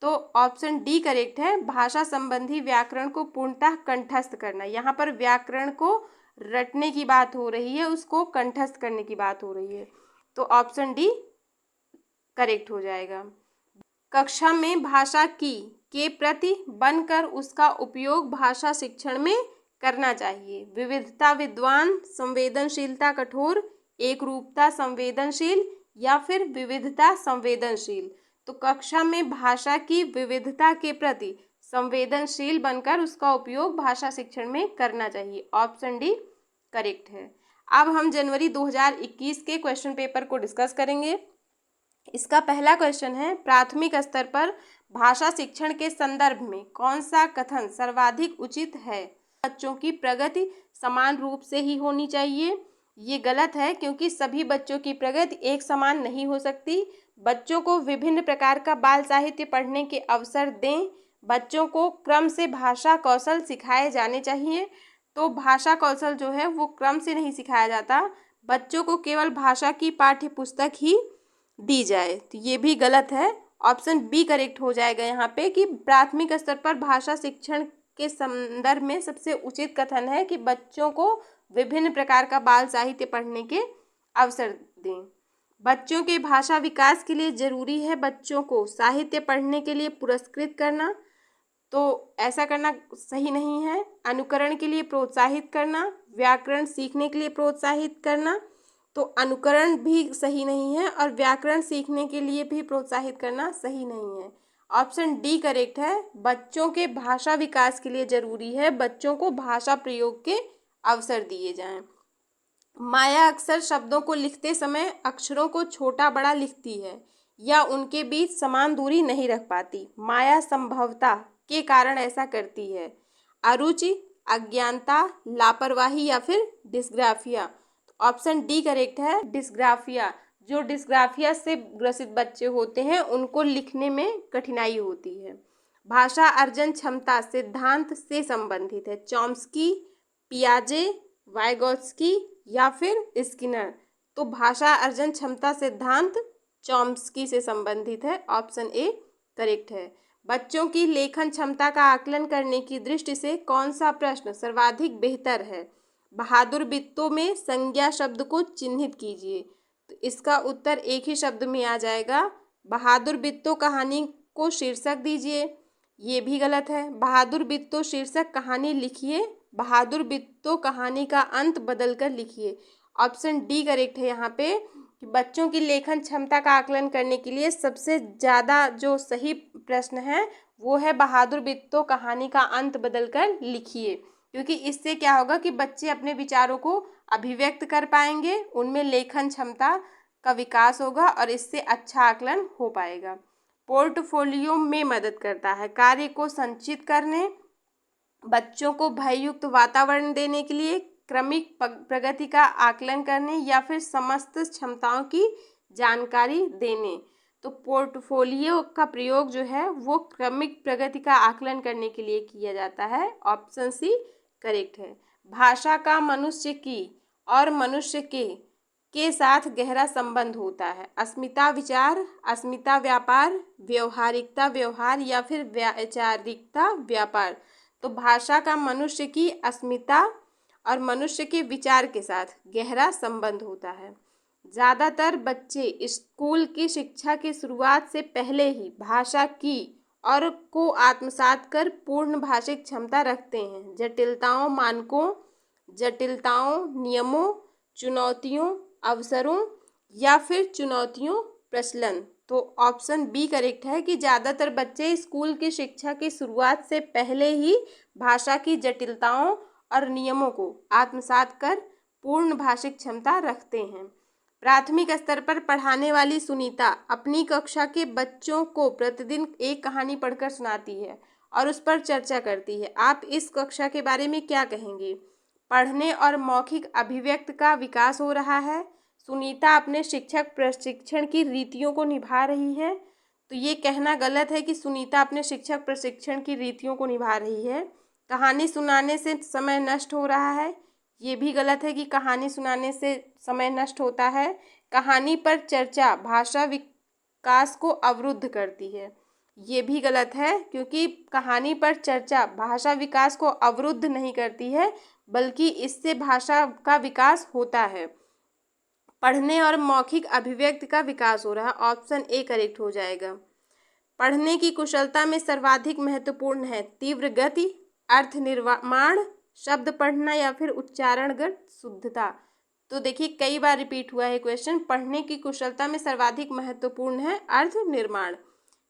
तो ऑप्शन डी करेक्ट है, भाषा संबंधी व्याकरण को पूर्णतः कंठस्थ करना। यहाँ पर व्याकरण को रटने की बात हो रही है, उसको कंठस्थ करने की बात हो रही है। तो ऑप्शन डी करेक्ट हो जाएगा। कक्षा में भाषा की के प्रति बनकर उसका उपयोग भाषा शिक्षण में करना चाहिए। विविधता विद्वान, संवेदनशीलता कठोर, एकरूपता संवेदनशील या फिर विविधता संवेदनशील। तो कक्षा में भाषा की विविधता के प्रति संवेदनशील बनकर उसका उपयोग भाषा शिक्षण में करना चाहिए। ऑप्शन डी करेक्ट है। अब हम जनवरी 2021 के क्वेश्चन पेपर को डिस्कस करेंगे। इसका पहला क्वेश्चन है, प्राथमिक स्तर पर भाषा शिक्षण के संदर्भ में कौन सा कथन सर्वाधिक उचित है? बच्चों की प्रगति समान रूप से ही होनी चाहिए। ये गलत है, क्योंकि सभी बच्चों की प्रगति एक समान नहीं हो सकती। बच्चों को विभिन्न प्रकार का बाल साहित्य पढ़ने के अवसर दें। बच्चों को क्रम से भाषा कौशल सिखाए जाने चाहिए। तो भाषा कौशल जो है वो क्रम से नहीं सिखाया जाता, बच्चों को केवल भाषा की पाठ्य पुस्तक ही दी जाए। तो ये भी गलत है। ऑप्शन बी करेक्ट हो जाएगा यहाँ पे कि प्राथमिक स्तर पर भाषा शिक्षण के संदर्भ में सबसे उचित कथन है कि बच्चों को विभिन्न प्रकार का बाल साहित्य पढ़ने के अवसर दें। बच्चों के भाषा विकास के लिए जरूरी है बच्चों को साहित्य पढ़ने के लिए पुरस्कृत करना, तो ऐसा करना सही नहीं है। अनुकरण के लिए प्रोत्साहित करना, व्याकरण सीखने के लिए प्रोत्साहित करना, तो अनुकरण भी सही नहीं है और व्याकरण सीखने के लिए भी प्रोत्साहित करना सही नहीं है। ऑप्शन डी करेक्ट है। बच्चों के भाषा विकास के लिए जरूरी है बच्चों को भाषा प्रयोग के अवसर दिए जाएं। माया अक्सर शब्दों को लिखते समय अक्षरों को छोटा बड़ा लिखती है या उनके बीच समान दूरी नहीं रख पाती। माया संभवता के कारण ऐसा करती है। अरुचि, अज्ञानता, लापरवाही या फिर डिस्ग्राफिया। ऑप्शन डी करेक्ट है, डिस्ग्राफिया। जो डिस्ग्राफिया से ग्रसित बच्चे होते हैं उनको लिखने में कठिनाई होती है। भाषा अर्जन क्षमता सिद्धांत से संबंधित है। चॉम्स्की, पियाजे, वाइगोत्स्की या फिर स्किनर। तो भाषा अर्जन क्षमता सिद्धांत चॉम्स्की से संबंधित है। ऑप्शन ए करेक्ट है। बच्चों की लेखन क्षमता का आकलन करने की दृष्टि से कौन सा प्रश्न सर्वाधिक बेहतर है? बहादुर बित्तों में संज्ञा शब्द को चिन्हित कीजिए। तो इसका उत्तर एक ही शब्द में आ जाएगा, बहादुर बित्तों कहानी को शीर्षक दीजिए। ये भी गलत है। बहादुर बित्तों शीर्षक कहानी लिखिए, बहादुर बित्तों कहानी का अंत बदलकर लिखिए। ऑप्शन डी करेक्ट है यहाँ पे कि बच्चों की लेखन क्षमता का आकलन करने के लिए सबसे ज़्यादा जो सही प्रश्न है वो है बहादुर बित्तों कहानी का अंत बदलकर लिखिए, क्योंकि इससे क्या होगा कि बच्चे अपने विचारों को अभिव्यक्त कर पाएंगे, उनमें लेखन क्षमता का विकास होगा और इससे अच्छा आकलन हो पाएगा। पोर्टफोलियो में मदद करता है। कार्य को संचित करने, बच्चों को भययुक्त वातावरण देने के लिए, क्रमिक प्रगति का आकलन करने या फिर समस्त क्षमताओं की जानकारी देने। तो पोर्टफोलियो का प्रयोग जो है वो क्रमिक प्रगति का आकलन करने के लिए किया जाता है। ऑप्शन सी करेक्ट है। भाषा का मनुष्य की और मनुष्य के साथ गहरा संबंध होता है। अस्मिता विचार, अस्मिता व्यापार, व्यवहारिकता व्यवहार या फिर वैचारिकता व्यापार। तो भाषा का मनुष्य की अस्मिता और मनुष्य के विचार के साथ गहरा संबंध होता है। ज़्यादातर बच्चे स्कूल की शिक्षा की शुरुआत से पहले ही भाषा की और को आत्मसात कर पूर्ण भाषिक क्षमता रखते हैं। जटिलताओं मानकों, जटिलताओं नियमों, चुनौतियों अवसरों या फिर चुनौतियों प्रचलन। तो ऑप्शन बी करेक्ट है कि ज़्यादातर बच्चे स्कूल की शिक्षा की शुरुआत से पहले ही भाषा की जटिलताओं और नियमों को आत्मसात कर पूर्ण भाषिक क्षमता रखते हैं। प्राथमिक स्तर पर पढ़ाने वाली सुनीता अपनी कक्षा के बच्चों को प्रतिदिन एक कहानी पढ़कर सुनाती है और उस पर चर्चा करती है। आप इस कक्षा के बारे में क्या कहेंगे? पढ़ने और मौखिक अभिव्यक्ति का विकास हो रहा है। सुनीता अपने शिक्षक प्रशिक्षण की रीतियों को निभा रही है। तो ये कहना गलत है कि सुनीता अपने शिक्षक प्रशिक्षण की रीतियों को निभा रही है। कहानी सुनाने से समय नष्ट हो रहा है। ये भी गलत है कि कहानी सुनाने से समय नष्ट होता है। कहानी पर चर्चा भाषा विकास को अवरुद्ध करती है। ये भी गलत है, क्योंकि कहानी पर चर्चा भाषा विकास को अवरुद्ध नहीं करती है, बल्कि इससे भाषा का विकास होता है। पढ़ने और मौखिक अभिव्यक्ति का विकास हो रहा है। ऑप्शन ए करेक्ट हो जाएगा। पढ़ने की कुशलता में सर्वाधिक महत्वपूर्ण है तीव्र गति, अर्थ निर्माण, शब्द पढ़ना या फिर उच्चारणगत शुद्धता। तो देखिए कई बार रिपीट हुआ है क्वेश्चन। पढ़ने की कुशलता में सर्वाधिक महत्वपूर्ण है अर्थ निर्माण।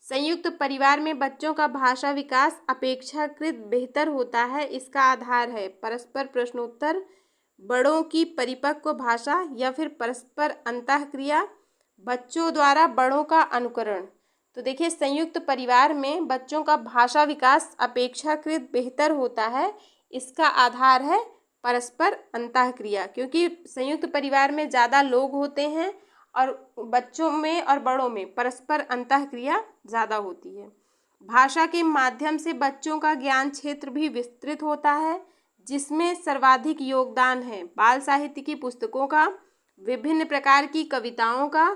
संयुक्त परिवार में बच्चों का भाषा विकास अपेक्षाकृत बेहतर होता है। इसका आधार है परस्पर प्रश्नोत्तर, बड़ों की परिपक्व भाषा या फिर परस्पर अंतःक्रिया, बच्चों द्वारा बड़ों का अनुकरण। तो देखिए संयुक्त परिवार में बच्चों का भाषा विकास अपेक्षाकृत बेहतर होता है। इसका आधार है परस्पर अंतःक्रिया, क्योंकि संयुक्त परिवार में ज़्यादा लोग होते हैं और बच्चों में और बड़ों में परस्पर अंतःक्रिया ज़्यादा होती है। भाषा के माध्यम से बच्चों का ज्ञान क्षेत्र भी विस्तृत होता है, जिसमें सर्वाधिक योगदान है बाल साहित्य की पुस्तकों का, विभिन्न प्रकार की कविताओं का,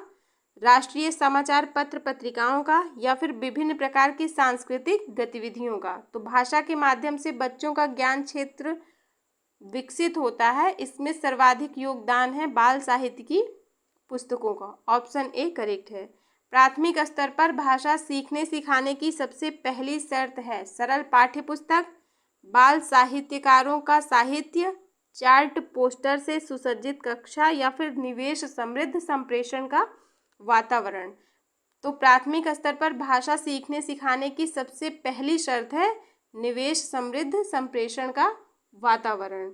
राष्ट्रीय समाचार पत्र पत्रिकाओं का या फिर विभिन्न प्रकार की सांस्कृतिक गतिविधियों का। तो भाषा के माध्यम से बच्चों का ज्ञान क्षेत्र विकसित होता है। इसमें सर्वाधिक योगदान है बाल साहित्य की पुस्तकों का। ऑप्शन ए करेक्ट है। प्राथमिक स्तर पर भाषा सीखने सिखाने की सबसे पहली शर्त है सरल पाठ्य पुस्तक, बाल साहित्यकारों का साहित्य, चार्ट पोस्टर से सुसज्जित कक्षा या फिर निवेश समृद्ध संप्रेषण का वातावरण। तो प्राथमिक स्तर पर भाषा सीखने सिखाने की सबसे पहली शर्त है निवेश समृद्ध संप्रेषण का वातावरण।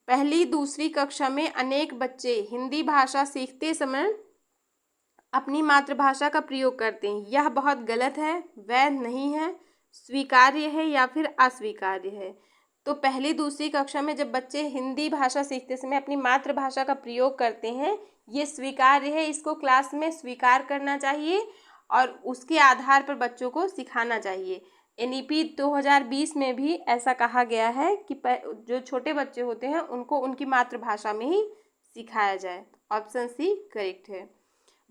पहली दूसरी कक्षा में अनेक बच्चे हिंदी भाषा सीखते समय अपनी मातृभाषा का प्रयोग करते हैं। यह बहुत गलत है, वैध नहीं है, स्वीकार्य है या फिर अस्वीकार्य है। तो पहली दूसरी कक्षा में जब बच्चे हिंदी भाषा सीखते समय अपनी मातृभाषा का प्रयोग करते हैं, ये स्वीकार्य है, इसको क्लास में स्वीकार करना चाहिए और उसके आधार पर बच्चों को सिखाना चाहिए। NEP 2020 में भी ऐसा कहा गया है कि जो छोटे बच्चे होते हैं उनको उनकी मातृभाषा में ही सिखाया जाए। ऑप्शन सी करेक्ट है।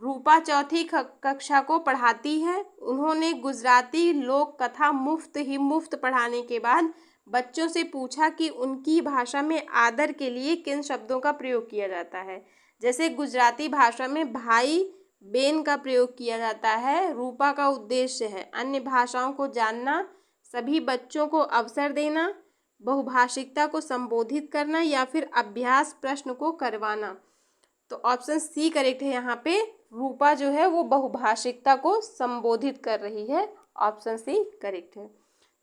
रूपा चौथी कक्षा को पढ़ाती है। उन्होंने गुजराती लोक कथा मुफ्त पढ़ाने के बाद बच्चों से पूछा कि उनकी भाषा में आदर के लिए किन शब्दों का प्रयोग किया जाता है। जैसे गुजराती भाषा में भाई बेन का प्रयोग किया जाता है। रूपा का उद्देश्य है अन्य भाषाओं को जानना, सभी बच्चों को अवसर देना, बहुभाषिकता को संबोधित करना या फिर अभ्यास प्रश्न को करवाना। तो ऑप्शन सी करेक्ट है। यहाँ पे रूपा जो है वो बहुभाषिकता को संबोधित कर रही है। ऑप्शन सी करेक्ट है।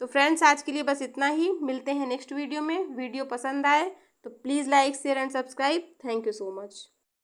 तो फ्रेंड्स आज के लिए बस इतना ही। मिलते हैं नेक्स्ट वीडियो में। वीडियो पसंद आए तो please like share and subscribe. Thank you so much.